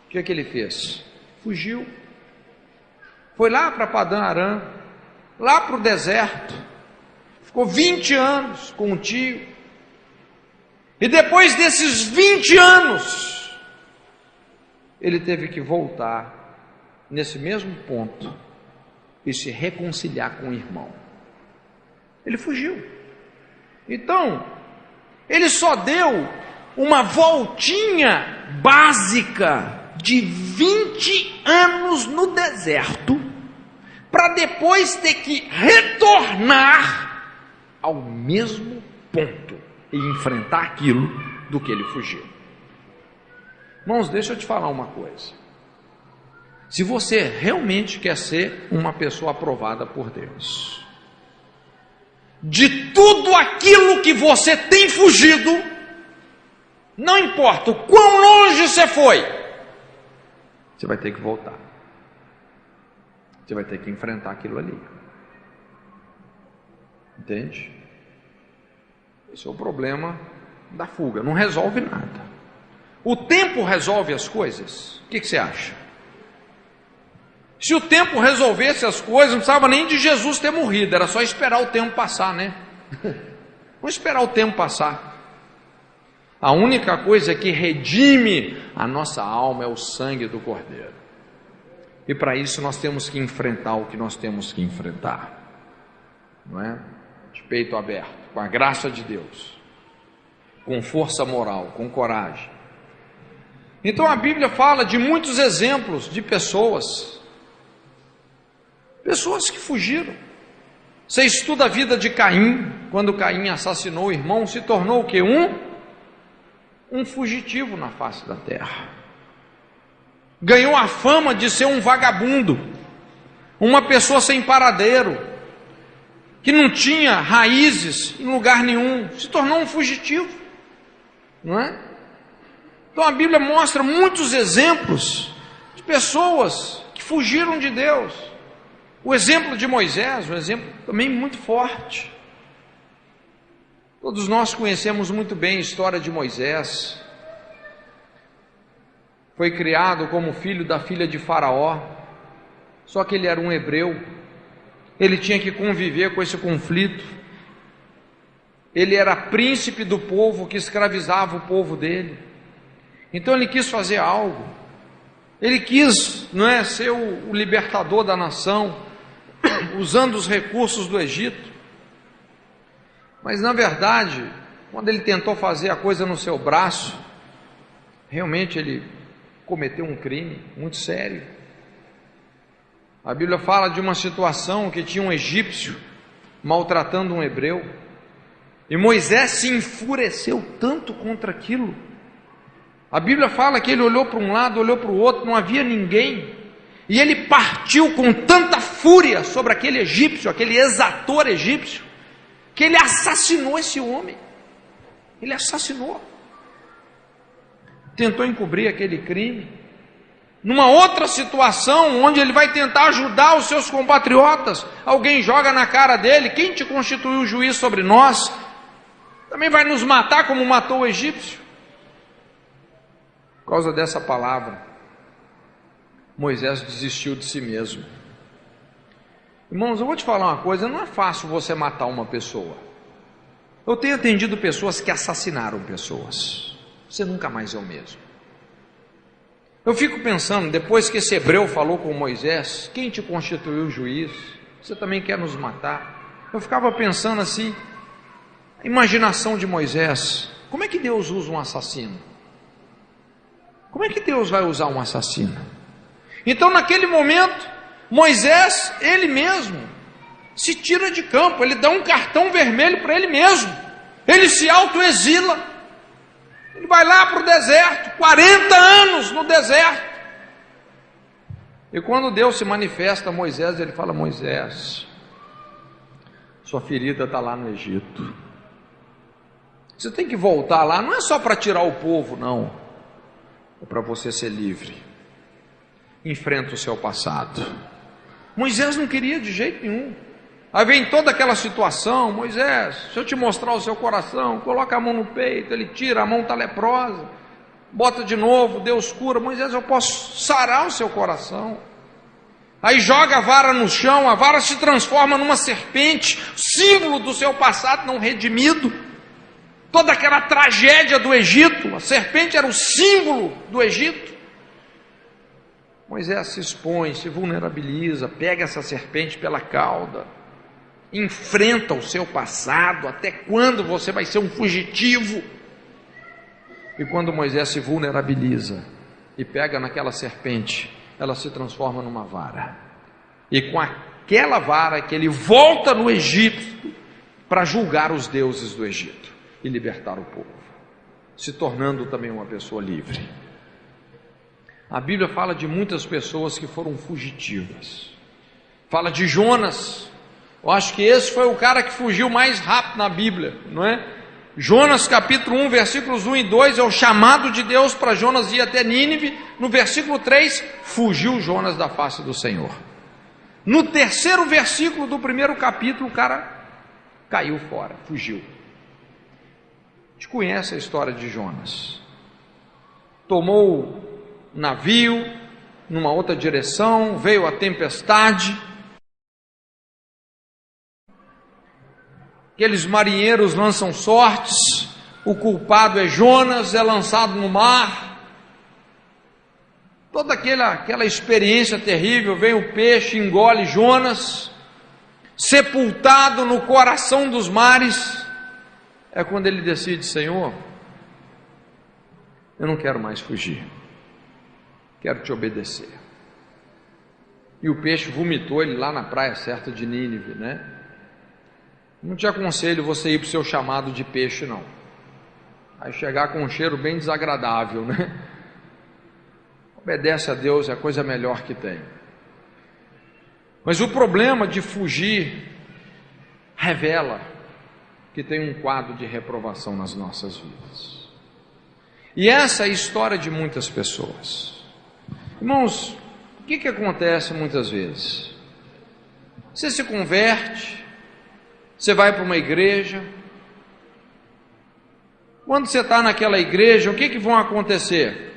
O que ele fez? Fugiu. Foi lá para Padã Arã, lá para o deserto. Ficou 20 anos com o tio. E depois desses 20 anos, ele teve que voltar nesse mesmo ponto e se reconciliar com o irmão. Ele fugiu. Então, ele só deu uma voltinha básica de 20 anos no deserto, para depois ter que retornar ao mesmo ponto e enfrentar aquilo do que ele fugiu. Irmãos, deixa eu te falar uma coisa. Se você realmente quer ser uma pessoa aprovada por Deus, de tudo aquilo que você tem fugido, não importa o quão longe você foi, você vai ter que voltar. Você vai ter que enfrentar aquilo ali. Entende? Esse é o problema da fuga. Não resolve nada. O tempo resolve as coisas? O que você acha? Se o tempo resolvesse as coisas, não precisava nem de Jesus ter morrido, era só esperar o tempo passar, né? Vamos esperar o tempo passar. A única coisa que redime a nossa alma é o sangue do Cordeiro. E para isso nós temos que enfrentar o que nós temos que enfrentar, não é? De peito aberto, com a graça de Deus. com força moral, com coragem. Então a Bíblia fala de muitos exemplos de pessoas que fugiram. Você estuda a vida de Caim, quando Caim assassinou o irmão, se tornou o quê? Um fugitivo na face da terra. Ganhou a fama de ser um vagabundo, uma pessoa sem paradeiro, que não tinha raízes em lugar nenhum, se tornou um fugitivo, não é? Então a Bíblia mostra muitos exemplos de pessoas que fugiram de Deus. O exemplo de Moisés, um exemplo também muito forte. Todos nós conhecemos muito bem a história de Moisés. Foi criado como filho da filha de Faraó, só que ele era um hebreu. Ele tinha que conviver com esse conflito. Ele era príncipe do povo que escravizava o povo dele. Então ele quis fazer algo. Ele quis, ser o libertador da nação, usando os recursos do Egito. Mas na verdade, quando ele tentou fazer a coisa no seu braço, realmente ele cometeu um crime muito sério. A Bíblia fala de uma situação que tinha um egípcio maltratando um hebreu, e Moisés se enfureceu tanto contra aquilo. A Bíblia fala que ele olhou para um lado, olhou para o outro, não havia ninguém, e ele partiu com tanta fúria sobre aquele egípcio, aquele exator egípcio, que ele assassinou esse homem. Ele assassinou, tentou encobrir aquele crime. Numa outra situação, onde ele vai tentar ajudar os seus compatriotas, alguém joga na cara dele: quem te constituiu juiz sobre nós? Também vai nos matar como matou o egípcio? Por causa dessa palavra, Moisés desistiu de si mesmo. Irmãos, eu vou te falar uma coisa: não é fácil você matar uma pessoa. Eu tenho atendido pessoas que assassinaram pessoas. Você nunca mais é o mesmo. Eu fico pensando, depois que esse hebreu falou com Moisés: quem te constituiu juiz? Você também quer nos matar? Eu ficava pensando assim, a imaginação de Moisés: como é que Deus usa um assassino? Como é que Deus vai usar um assassino? Então naquele momento, Moisés, ele mesmo, se tira de campo, ele dá um cartão vermelho para ele mesmo, ele se autoexila. Ele vai lá para o deserto, 40 anos no deserto. E quando Deus se manifesta a Moisés, ele fala: Moisés, sua ferida está lá no Egito. Você tem que voltar lá, não é só para tirar o povo, não. É para você ser livre. Enfrenta o seu passado. Moisés não queria de jeito nenhum. Aí vem toda aquela situação: Moisés, se eu te mostrar o seu coração, coloca a mão no peito, ele tira, a mão está leprosa, bota de novo, Deus cura. Moisés, eu posso sarar o seu coração. Aí joga a vara no chão, a vara se transforma numa serpente, símbolo do seu passado não redimido. Toda aquela tragédia do Egito, a serpente era o símbolo do Egito. Moisés se expõe, se vulnerabiliza, pega essa serpente pela cauda, enfrenta o seu passado. Até quando você vai ser um fugitivo? E quando Moisés se vulnerabiliza e pega naquela serpente, ela se transforma numa vara, e com aquela vara que ele volta no Egito para julgar os deuses do Egito e libertar o povo, se tornando também uma pessoa livre. A Bíblia fala de muitas pessoas que foram fugitivas. Fala de Jonas. Eu acho que esse foi o cara que fugiu mais rápido na Bíblia, não é? Jonas capítulo 1, versículos 1 e 2, é o chamado de Deus para Jonas ir até Nínive. No versículo 3, fugiu Jonas da face do Senhor. No terceiro versículo do primeiro capítulo, o cara caiu fora, fugiu. A gente conhece a história de Jonas. Tomou navio numa outra direção, veio a tempestade. Aqueles marinheiros lançam sortes, o culpado é Jonas, é lançado no mar. Toda aquela experiência terrível, vem o peixe, engole Jonas, sepultado no coração dos mares. É quando ele decide: Senhor, eu não quero mais fugir, quero te obedecer. E o peixe vomitou ele lá na praia certa de Nínive, né? Não te aconselho você ir para o seu chamado de peixe, não. Vai chegar com um cheiro bem desagradável, né? Obedece a Deus, é a coisa melhor que tem. Mas o problema de fugir revela que tem um quadro de reprovação nas nossas vidas. E essa é a história de muitas pessoas. Irmãos, o que acontece muitas vezes? Você se converte, você vai para uma igreja. Quando você está naquela igreja, o que vão acontecer?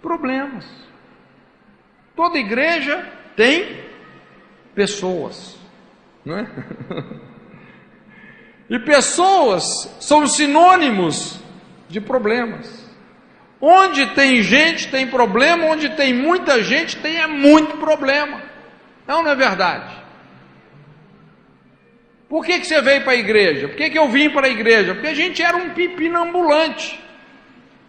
Problemas. Toda igreja tem pessoas, não é? E pessoas são sinônimos de problemas. Onde tem gente tem problema, onde tem muita gente tem muito problema. Não é verdade? Por que você veio para a igreja? Por que eu vim para a igreja? Porque a gente era um pepino ambulante.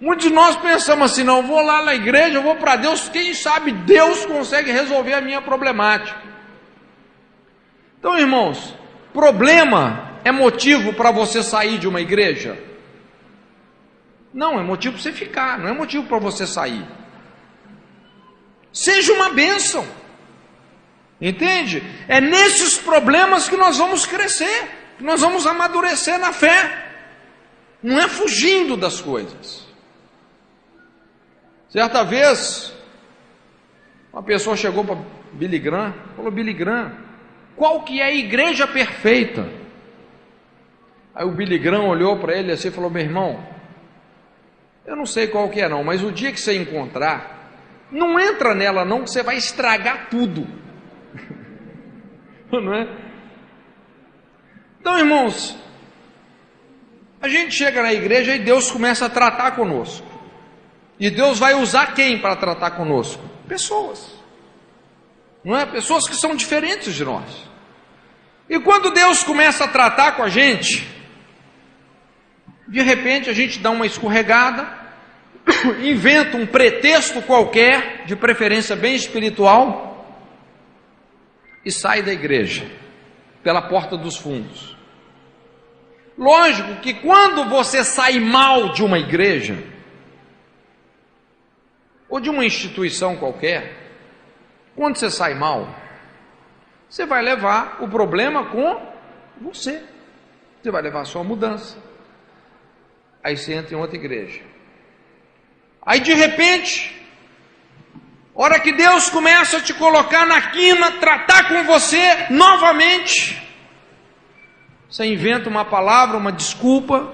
Muitos de nós pensamos assim, não, eu vou lá na igreja, eu vou para Deus, quem sabe Deus consegue resolver a minha problemática. Então, irmãos, problema é motivo para você sair de uma igreja? Não, é motivo para você ficar, não é motivo para você sair. Seja uma bênção, entende? É nesses problemas que nós vamos crescer, que nós vamos amadurecer na fé, não é fugindo das coisas. Certa vez, uma pessoa chegou para Billy Graham, falou: Billy Graham, qual que é a igreja perfeita? Aí o Billy Graham olhou para ele assim e falou: meu irmão, eu não sei qual que é não, mas o dia que você encontrar, não entra nela não, que você vai estragar tudo. Não é? Então, irmãos, a gente chega na igreja e Deus começa a tratar conosco. E Deus vai usar quem para tratar conosco? Pessoas. Não é? Pessoas que são diferentes de nós. E quando Deus começa a tratar com a gente, de repente a gente dá uma escorregada, inventa um pretexto qualquer, de preferência bem espiritual, e sai da igreja, pela porta dos fundos. Lógico que quando você sai mal de uma igreja, ou de uma instituição qualquer, quando você sai mal, você vai levar o problema com você, você vai levar a sua mudança. Aí você entra em outra igreja. Aí de repente, hora que Deus começa a te colocar na quina, tratar com você novamente, você inventa uma palavra, uma desculpa,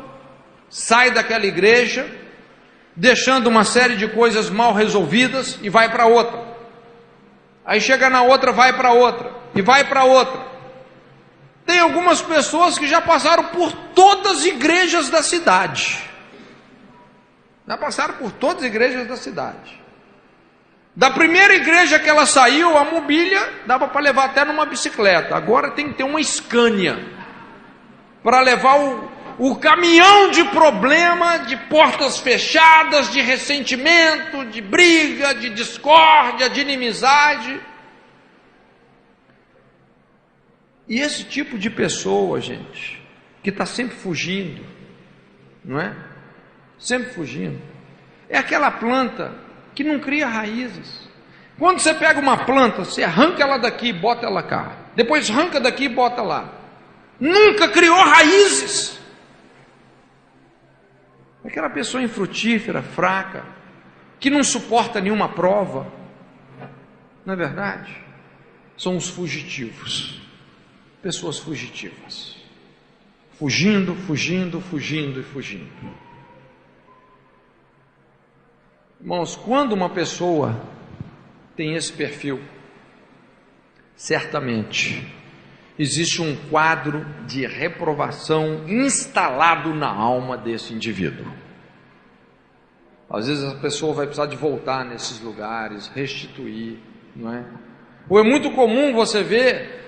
sai daquela igreja, deixando uma série de coisas mal resolvidas e vai para outra. Aí chega na outra, vai para outra e vai para outra. Tem algumas pessoas que já passaram por todas as igrejas da cidade. Já passaram por todas as igrejas da cidade. Da primeira igreja que ela saiu, a mobília dava para levar até numa bicicleta. Agora tem que ter uma Scania para levar o caminhão de problema, de portas fechadas, de ressentimento, de briga, de discórdia, de inimizade. E esse tipo de pessoa, gente, que está sempre fugindo, não é? Sempre fugindo. É aquela planta que não cria raízes. Quando você pega uma planta, você arranca ela daqui e bota ela cá. Depois arranca daqui e bota lá. Nunca criou raízes. Aquela pessoa infrutífera, fraca, que não suporta nenhuma prova. Não é verdade? São os fugitivos. Pessoas fugitivas. Fugindo, fugindo, fugindo e fugindo. Irmãos, quando uma pessoa tem esse perfil, certamente existe um quadro de reprovação instalado na alma desse indivíduo. Às vezes a pessoa vai precisar de voltar nesses lugares, restituir, não é? Ou é muito comum você ver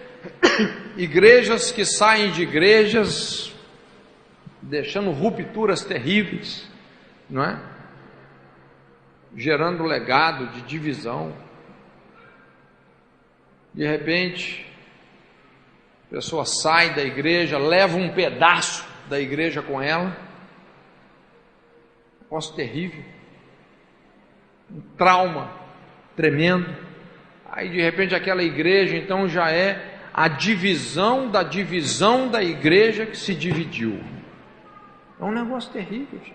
igrejas que saem de igrejas deixando rupturas terríveis, não é? gerando legado de divisão. De repente, a pessoa sai da igreja, leva um pedaço da igreja com ela. Um negócio terrível. Um trauma tremendo. Aí de repente aquela igreja então já é a divisão da igreja que se dividiu. É um negócio terrível, gente.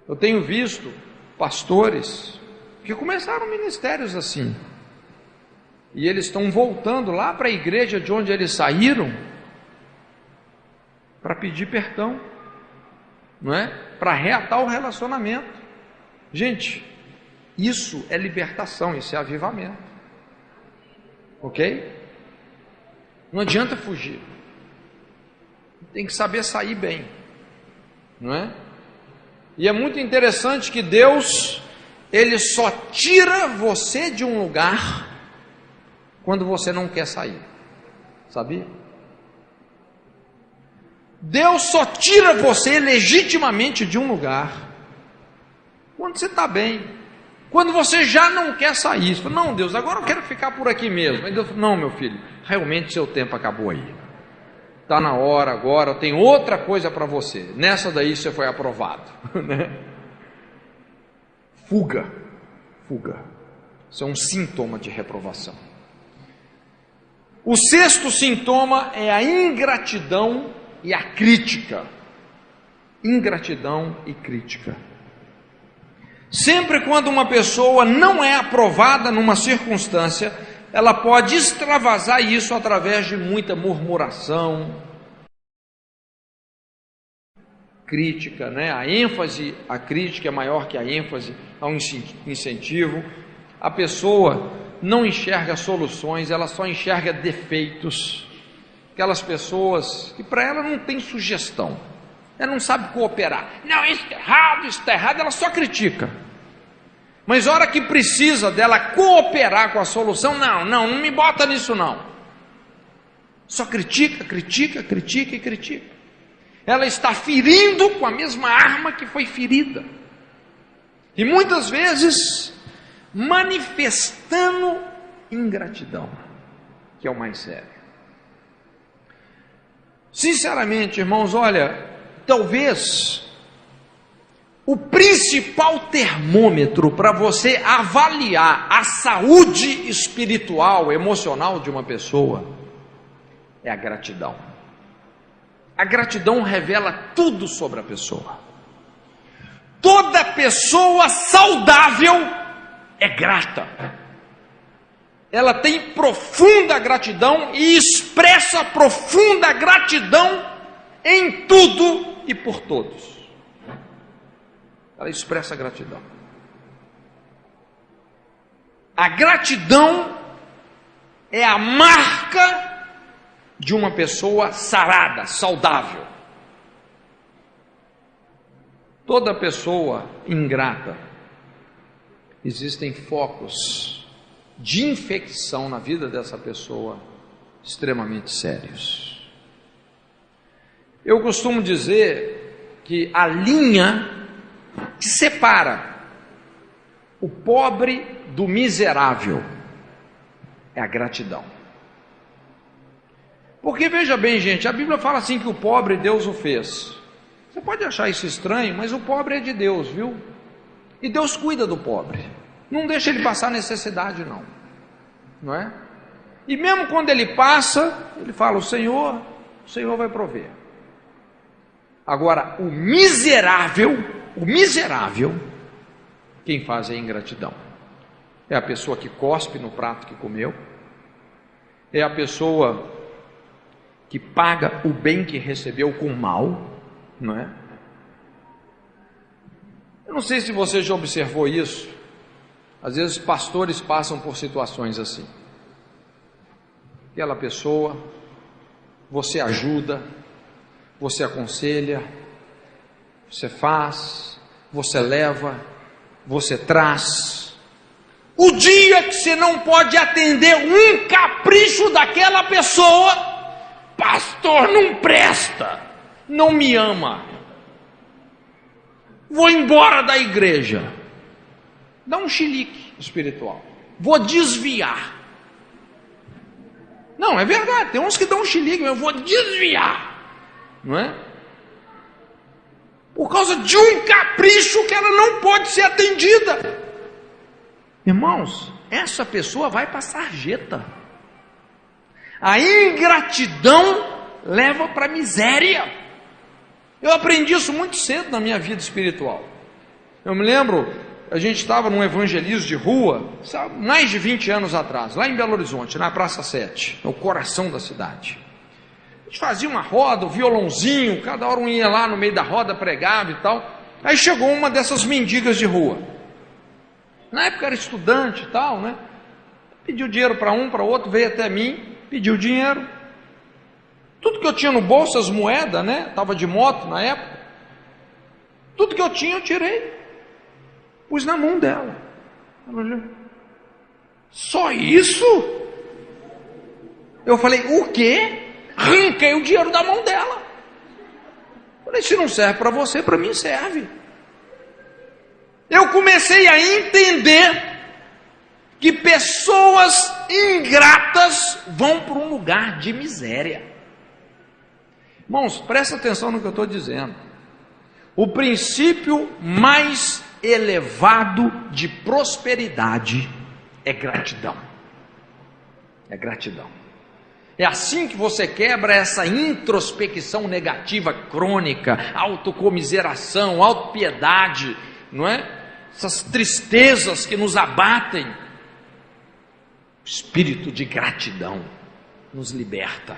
Eu tenho visto pastores que começaram ministérios assim, e eles estão voltando lá para a igreja de onde eles saíram para pedir perdão, não é? Para reatar o relacionamento. Gente, isso é libertação, isso é avivamento, ok? Não adianta fugir, tem que saber sair bem, não é? E é muito interessante que Deus, Ele só tira você de um lugar quando você não quer sair, sabia? Deus só tira você legitimamente de um lugar quando você está bem, quando você já não quer sair. Você fala, não, Deus, agora eu quero ficar por aqui mesmo. Aí Deus fala, não, meu filho, realmente seu tempo acabou aí, está na hora agora, eu tenho outra coisa para você, nessa daí você foi aprovado. Fuga, isso é um sintoma de reprovação. O sexto sintoma é a ingratidão e a crítica. Ingratidão e crítica. Sempre quando uma pessoa não é aprovada numa circunstância, ela pode extravasar isso através de muita murmuração, crítica, né? A crítica é maior que a ênfase ao incentivo. A pessoa não enxerga soluções, ela só enxerga defeitos. Aquelas pessoas que para ela não tem sugestão, ela não sabe cooperar. Não, isso está errado, ela só critica. Mas a hora que precisa dela cooperar com a solução, não me bota nisso não. Só critica. Ela está ferindo com a mesma arma que foi ferida. E muitas vezes manifestando ingratidão, que é o mais sério. Sinceramente, irmãos, olha, talvez o principal termômetro para você avaliar a saúde espiritual, emocional de uma pessoa é a gratidão. A gratidão revela tudo sobre a pessoa. Toda pessoa saudável é grata. Ela tem profunda gratidão e expressa profunda gratidão em tudo e por todos. Ela expressa gratidão. A gratidão é a marca de uma pessoa sarada, saudável. Toda pessoa ingrata, existem focos de infecção na vida dessa pessoa extremamente sérios. Eu costumo dizer que a linha que separa o pobre do miserável é a gratidão. Porque veja bem, gente, a Bíblia fala assim que o pobre Deus o fez. Você pode achar isso estranho, mas o pobre é de Deus, viu? E Deus cuida do pobre, não deixa ele passar necessidade não é? E mesmo quando ele passa, ele fala, o Senhor vai prover. Agora, o miserável, quem faz é a ingratidão. É a pessoa que cospe no prato que comeu, é a pessoa que paga o bem que recebeu com mal, não é? Eu não sei se você já observou isso. Às vezes pastores passam por situações assim. Aquela pessoa, você ajuda, você aconselha, você faz, você leva, você traz. O dia que você não pode atender um capricho daquela pessoa, pastor, não presta, não me ama. Vou embora da igreja. Dá um chilique espiritual. Vou desviar. Não, é verdade, tem uns que dão um chilique, eu vou desviar. Não é? Por causa de um capricho que ela não pode ser atendida. Irmãos, essa pessoa vai para a sarjeta. A ingratidão leva para a miséria. Eu aprendi isso muito cedo na minha vida espiritual. Eu me lembro, a gente estava num evangelismo de rua, mais de 20 anos atrás, lá em Belo Horizonte, na Praça 7, no coração da cidade. A gente fazia uma roda, o violãozinho, cada hora um ia lá no meio da roda, pregava e tal. Aí chegou uma dessas mendigas de rua. Na época era estudante e tal, né? Pediu dinheiro para um, para outro, veio até mim, pediu dinheiro. Tudo que eu tinha no bolso, as moedas, né? Estava de moto na época. Tudo que eu tinha eu tirei. Pus na mão dela. Ela olhou. Só isso? Eu falei, o quê? Arranquei o dinheiro da mão dela. Falei, se não serve para você, para mim serve. Eu comecei a entender que pessoas ingratas vão para um lugar de miséria. Irmãos, presta atenção no que eu estou dizendo. O princípio mais elevado de prosperidade é gratidão. É gratidão. É assim que você quebra essa introspecção negativa crônica, autocomiseração, autopiedade, não é? Essas tristezas que nos abatem. O espírito de gratidão nos liberta.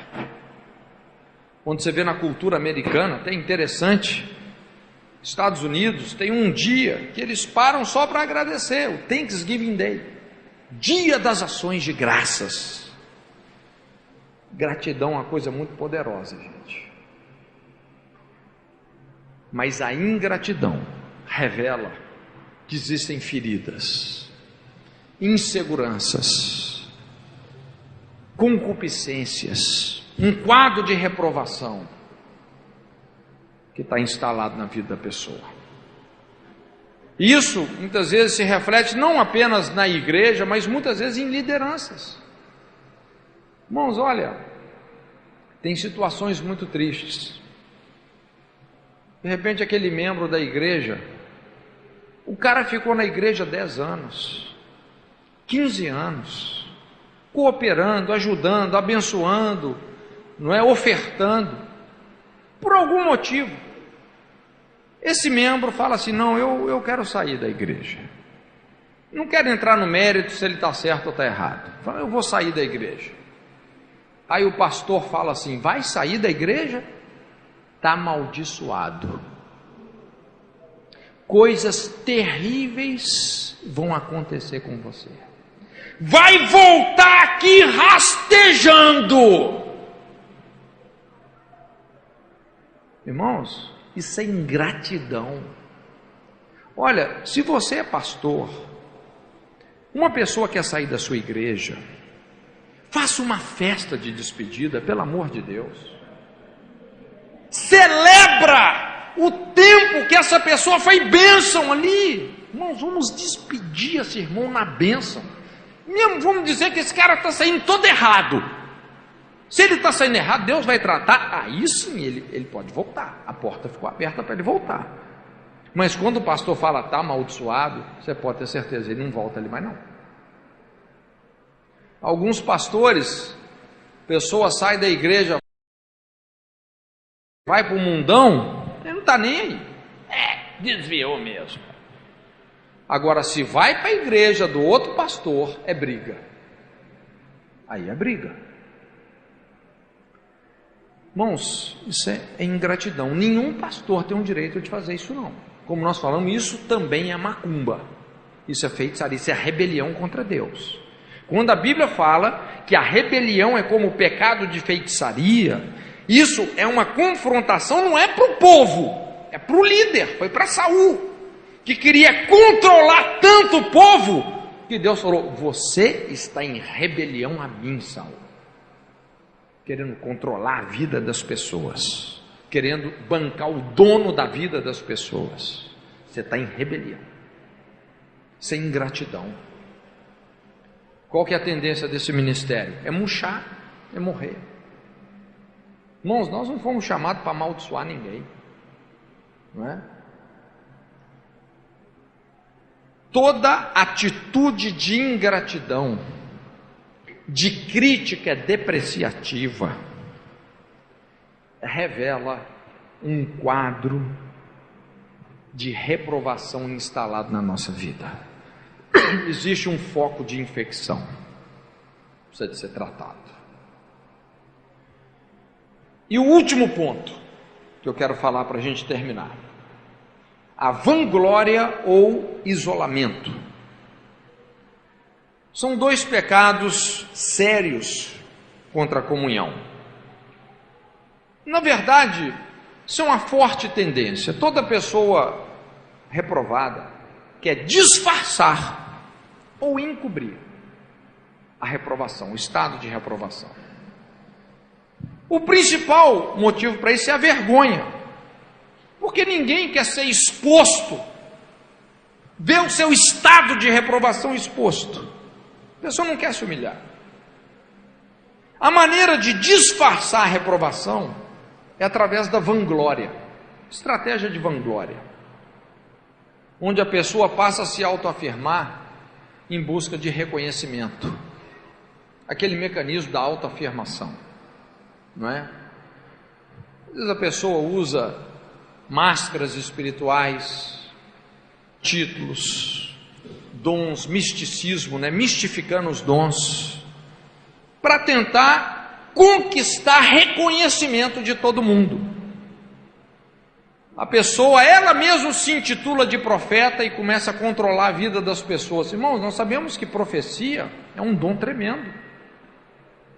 Quando você vê na cultura americana, até interessante, Estados Unidos tem um dia que eles param só para agradecer, o Thanksgiving Day, Dia das Ações de Graças. Gratidão é uma coisa muito poderosa, gente. Mas a ingratidão revela que existem feridas, inseguranças, concupiscências, um quadro de reprovação que está instalado na vida da pessoa. Isso muitas vezes se reflete não apenas na igreja, mas muitas vezes em lideranças. Irmãos, olha, tem situações muito tristes. De repente aquele membro da igreja, o cara ficou na igreja 10 anos, 15 anos, cooperando, ajudando, abençoando, não é, ofertando, por algum motivo. Esse membro fala assim, não, eu quero sair da igreja. Não quero entrar no mérito se ele está certo ou está errado. Fala, eu vou sair da igreja. Aí o pastor fala assim, vai sair da igreja? Está amaldiçoado. Coisas terríveis vão acontecer com você. Vai voltar aqui rastejando. Irmãos, isso é ingratidão. Olha, se você é pastor, uma pessoa quer sair da sua igreja, faça uma festa de despedida, pelo amor de Deus. Celebra o tempo que essa pessoa foi bênção ali. Irmãos, vamos despedir esse irmão na bênção. Mesmo vamos dizer que esse cara está saindo todo errado. Se ele está saindo errado, Deus vai tratar. Aí sim ele pode voltar. A porta ficou aberta para ele voltar. Mas quando o pastor fala está amaldiçoado, você pode ter certeza, ele não volta ali mais não. Alguns pastores, pessoa sai da igreja, vai para o mundão, ele não está nem aí. Desviou mesmo. Agora, se vai para a igreja do outro pastor, é briga. Aí é briga. Irmãos, isso é ingratidão. Nenhum pastor tem o direito de fazer isso não. Como nós falamos, isso também é macumba. Isso é feitiçaria, isso é rebelião contra Deus. Quando a Bíblia fala que a rebelião é como o pecado de feitiçaria, isso é uma confrontação, não é para o povo, é para o líder, foi para Saul, que queria controlar tanto o povo, que Deus falou, você está em rebelião a mim, Saul, querendo controlar a vida das pessoas, querendo bancar o dono da vida das pessoas. Você está em rebelião, sem ingratidão. Qual que é a tendência desse ministério? É murchar, é morrer. Irmãos, nós não fomos chamados para amaldiçoar ninguém, não é? Toda atitude de ingratidão, de crítica depreciativa, revela um quadro de reprovação instalado na nossa vida. Existe um foco de infecção, precisa de ser tratado. E o último ponto que eu quero falar para a gente terminar: a vanglória ou isolamento. São dois pecados sérios contra a comunhão. Na verdade, isso é uma forte tendência. Toda pessoa reprovada quer disfarçar ou encobrir a reprovação, o estado de reprovação. O principal motivo para isso é a vergonha, porque ninguém quer ser exposto, ver o seu estado de reprovação exposto. A pessoa não quer se humilhar. A maneira de disfarçar a reprovação é através da vanglória, estratégia de vanglória, onde a pessoa passa a se autoafirmar em busca de reconhecimento, aquele mecanismo da autoafirmação, não é? Às vezes a pessoa usa máscaras espirituais, títulos, dons, misticismo, né? Mistificando os dons, para tentar conquistar reconhecimento de todo mundo. A pessoa, ela mesma se intitula de profeta e começa a controlar a vida das pessoas. Irmãos, nós sabemos que profecia é um dom tremendo,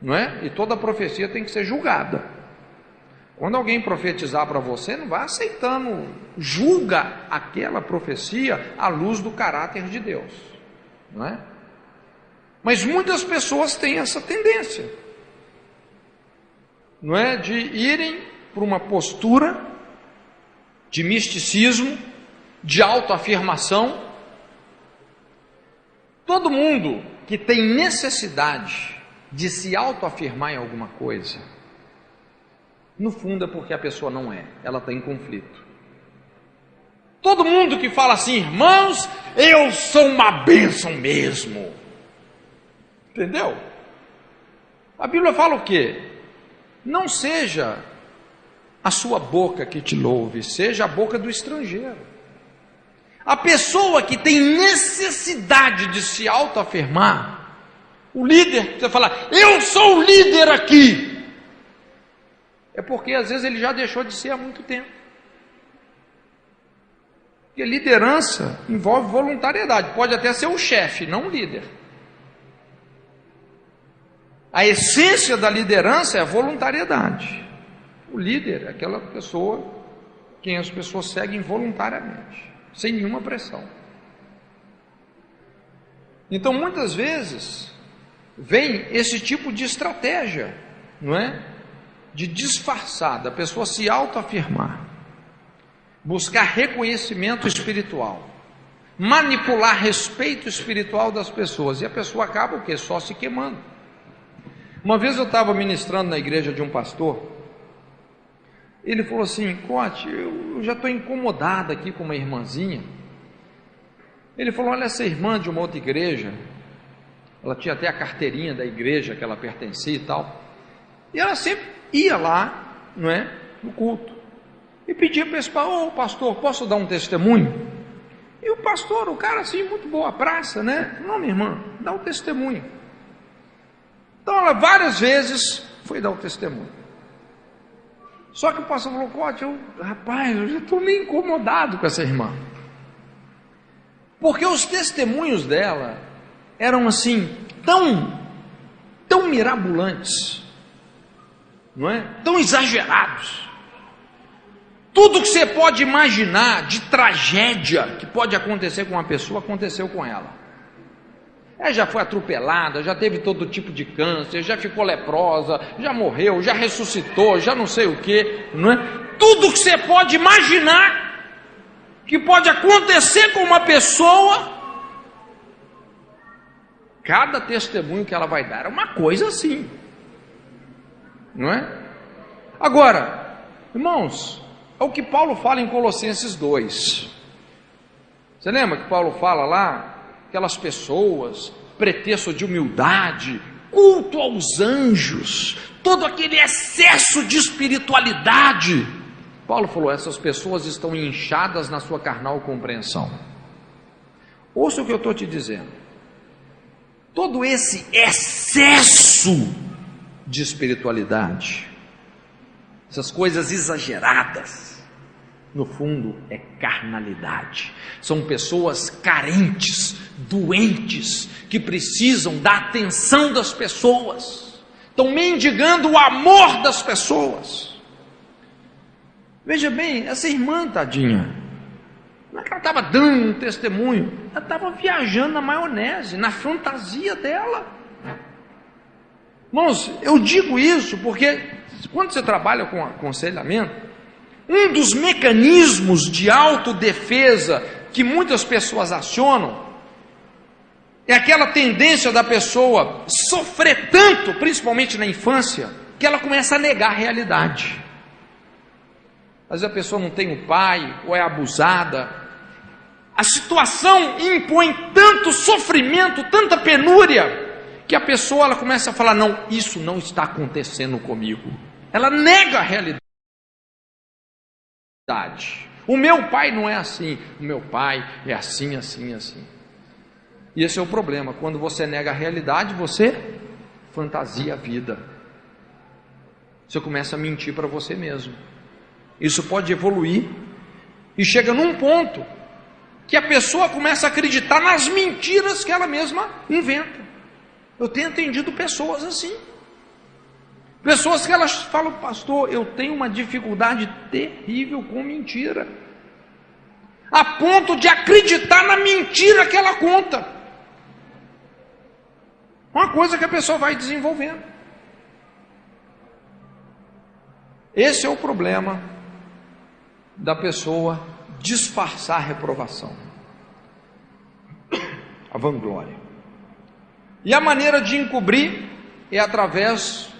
não é? E toda profecia tem que ser julgada. Quando alguém profetizar para você, não vai aceitando, julga aquela profecia à luz do caráter de Deus, não é? Mas muitas pessoas têm essa tendência, não é? De irem para uma postura de misticismo, de autoafirmação. Todo mundo que tem necessidade de se autoafirmar em alguma coisa, no fundo é porque a pessoa não é, ela está em conflito. Todo mundo que fala assim, irmãos, eu sou uma bênção mesmo, entendeu? A Bíblia fala o quê? Não seja a sua boca que te louve, seja a boca do estrangeiro. A pessoa que tem necessidade de se autoafirmar, o líder, você fala, eu sou o líder aqui, é porque às vezes ele já deixou de ser há muito tempo. Porque liderança envolve voluntariedade, pode até ser o chefe, não o líder. A essência da liderança é a voluntariedade. O líder é aquela pessoa quem as pessoas seguem voluntariamente, sem nenhuma pressão. Então muitas vezes vem esse tipo de estratégia, não é? De disfarçar, da pessoa se autoafirmar, buscar reconhecimento espiritual, manipular respeito espiritual das pessoas, e a pessoa acaba o quê? Só se queimando. Uma vez eu estava ministrando na igreja de um pastor, ele falou assim, Cote, eu já estou incomodado aqui com uma irmãzinha. Ele falou, olha, essa irmã de uma outra igreja, ela tinha até a carteirinha da igreja que ela pertencia e tal, e ela sempre ia lá, não é, no culto, e pedia para esse pastor, posso dar um testemunho? E o pastor, o cara assim, muito boa praça, né? Não, minha irmã, dá um testemunho. Então ela várias vezes foi dar o testemunho. Só que o pastor falou, Cote, rapaz, eu já estou meio incomodado com essa irmã. Porque os testemunhos dela eram assim, tão mirabolantes, não é? Tão exagerados. Tudo que você pode imaginar de tragédia que pode acontecer com uma pessoa, aconteceu com ela. Ela já foi atropelada, já teve todo tipo de câncer, já ficou leprosa, já morreu, já ressuscitou, já não sei o que, não é? Tudo que você pode imaginar, que pode acontecer com uma pessoa. Cada testemunho que ela vai dar é uma coisa assim, não é? Agora, irmãos, é o que Paulo fala em Colossenses 2. Você lembra que Paulo fala lá, aquelas pessoas, pretexto de humildade, culto aos anjos, todo aquele excesso de espiritualidade. Paulo falou, essas pessoas estão inchadas na sua carnal compreensão. Ouça o que eu estou te dizendo. Todo esse excesso de espiritualidade, essas coisas exageradas, no fundo é carnalidade. São pessoas carentes, doentes, que precisam da atenção das pessoas, estão mendigando o amor das pessoas. Veja bem, essa irmã, tadinha, não é que ela estava dando um testemunho, ela estava viajando na maionese, na fantasia dela. Irmãos, eu digo isso porque quando você trabalha com aconselhamento, um dos mecanismos de autodefesa que muitas pessoas acionam é aquela tendência da pessoa sofrer tanto, principalmente na infância, que ela começa a negar a realidade. Às vezes a pessoa não tem um pai, ou é abusada. A situação impõe tanto sofrimento, tanta penúria, que a pessoa ela começa a falar, não, isso não está acontecendo comigo. Ela nega a realidade. O meu pai não é assim, o meu pai é assim, assim, assim. E esse é o problema, quando você nega a realidade, você fantasia a vida. Você começa a mentir para você mesmo. Isso pode evoluir e chega num ponto que a pessoa começa a acreditar nas mentiras que ela mesma inventa. Eu tenho atendido pessoas assim. Pessoas que elas falam, pastor, eu tenho uma dificuldade terrível com mentira. A ponto de acreditar na mentira que ela conta. Uma coisa que a pessoa vai desenvolvendo. Esse é o problema da pessoa disfarçar a reprovação, a vanglória. E a maneira de encobrir é através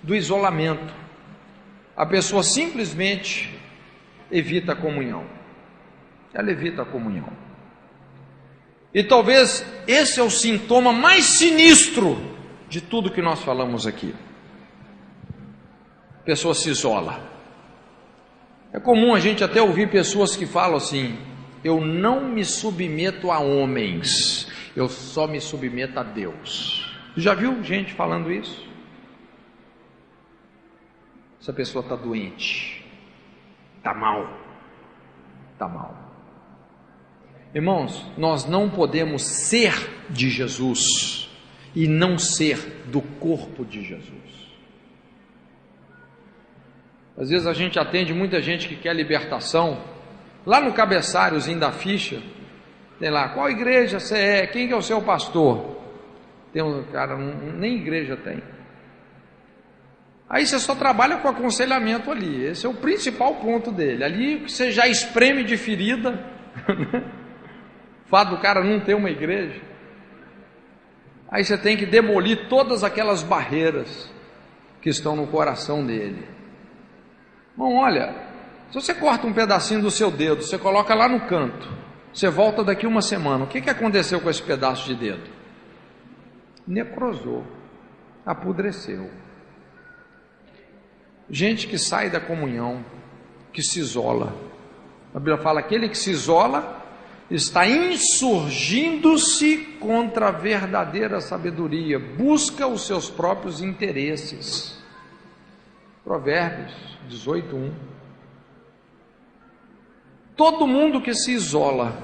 do isolamento. A pessoa simplesmente evita a comunhão. Ela evita a comunhão. E talvez esse é o sintoma mais sinistro de tudo que nós falamos aqui. A pessoa se isola. É comum a gente até ouvir pessoas que falam assim, eu não me submeto a homens, eu só me submeto a Deus. Já viu gente falando isso? Essa pessoa está doente, está mal, está mal. Irmãos, nós não podemos ser de Jesus e não ser do corpo de Jesus. Às vezes a gente atende muita gente que quer libertação. Lá no cabeçáriozinho da ficha, tem lá, qual igreja você é? Quem que é o seu pastor? Tem um cara, nem igreja tem. Aí você só trabalha com aconselhamento ali. Esse é o principal ponto dele. Ali você já espreme de ferida. O fato do cara não ter uma igreja. Aí você tem que demolir todas aquelas barreiras que estão no coração dele. Bom, olha, se você corta um pedacinho do seu dedo, você coloca lá no canto, você volta daqui uma semana, o que aconteceu com esse pedaço de dedo? Necrosou, apodreceu. Gente que sai da comunhão, que se isola. A Bíblia fala, aquele que se isola está insurgindo-se contra a verdadeira sabedoria, busca os seus próprios interesses. Provérbios 18:1. Todo mundo que se isola,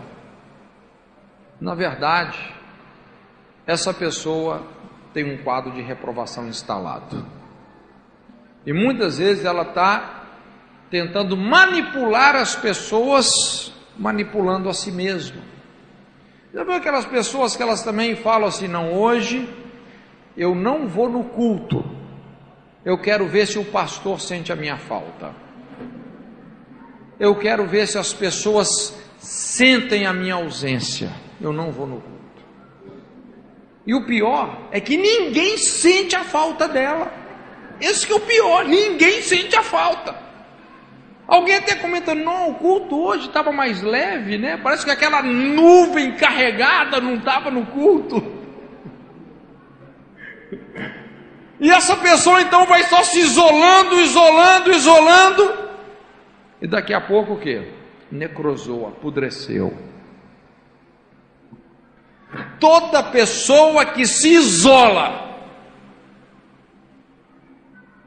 na verdade, essa pessoa tem um quadro de reprovação instalado. E muitas vezes ela está tentando manipular as pessoas, manipulando a si mesma. Já viu aquelas pessoas que elas também falam assim, não, hoje eu não vou no culto, eu quero ver se o pastor sente a minha falta. Eu quero ver se as pessoas sentem a minha ausência, eu não vou no culto. E o pior é que ninguém sente a falta dela. Esse que é o pior, ninguém sente a falta. Alguém até comentando, não, o culto hoje estava mais leve, né? Parece que aquela nuvem carregada não estava no culto. E essa pessoa então vai só se isolando, e daqui a pouco o quê? Necrosou, apodreceu. Toda pessoa que se isola,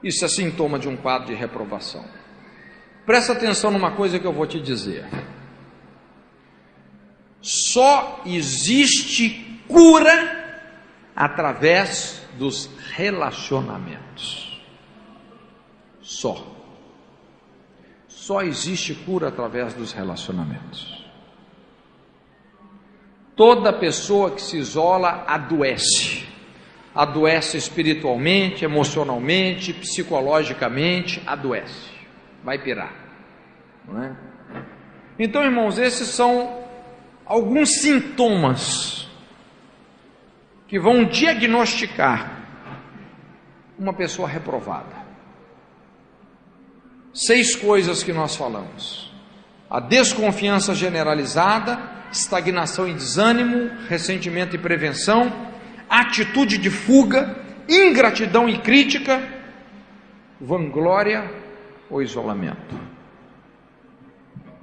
isso é sintoma de um quadro de reprovação. Presta atenção numa coisa que eu vou te dizer. Só existe cura através dos relacionamentos. Só existe cura através dos relacionamentos. Toda pessoa que se isola adoece espiritualmente, emocionalmente, psicologicamente, adoece, vai pirar, não é? Então, irmãos, esses são alguns sintomas que vão diagnosticar uma pessoa reprovada. 6 coisas que nós falamos: a desconfiança generalizada, estagnação e desânimo, ressentimento e prevenção, atitude de fuga, ingratidão e crítica, vanglória ou isolamento.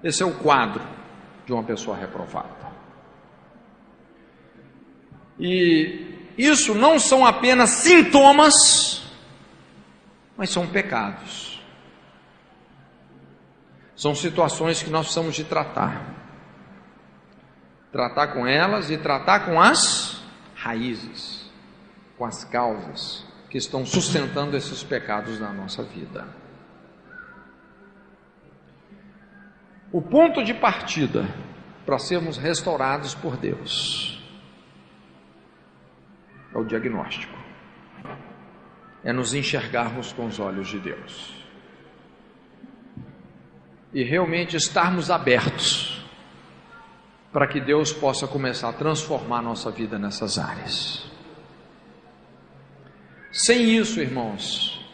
Esse é o quadro de uma pessoa reprovada. E isso não são apenas sintomas, mas são pecados. São situações que nós precisamos de tratar com elas e tratar com as raízes, com as causas que estão sustentando esses pecados na nossa vida. O ponto de partida para sermos restaurados por Deus é o diagnóstico, é nos enxergarmos com os olhos de Deus e realmente estarmos abertos para que Deus possa começar a transformar a nossa vida nessas áreas. Sem isso, irmãos,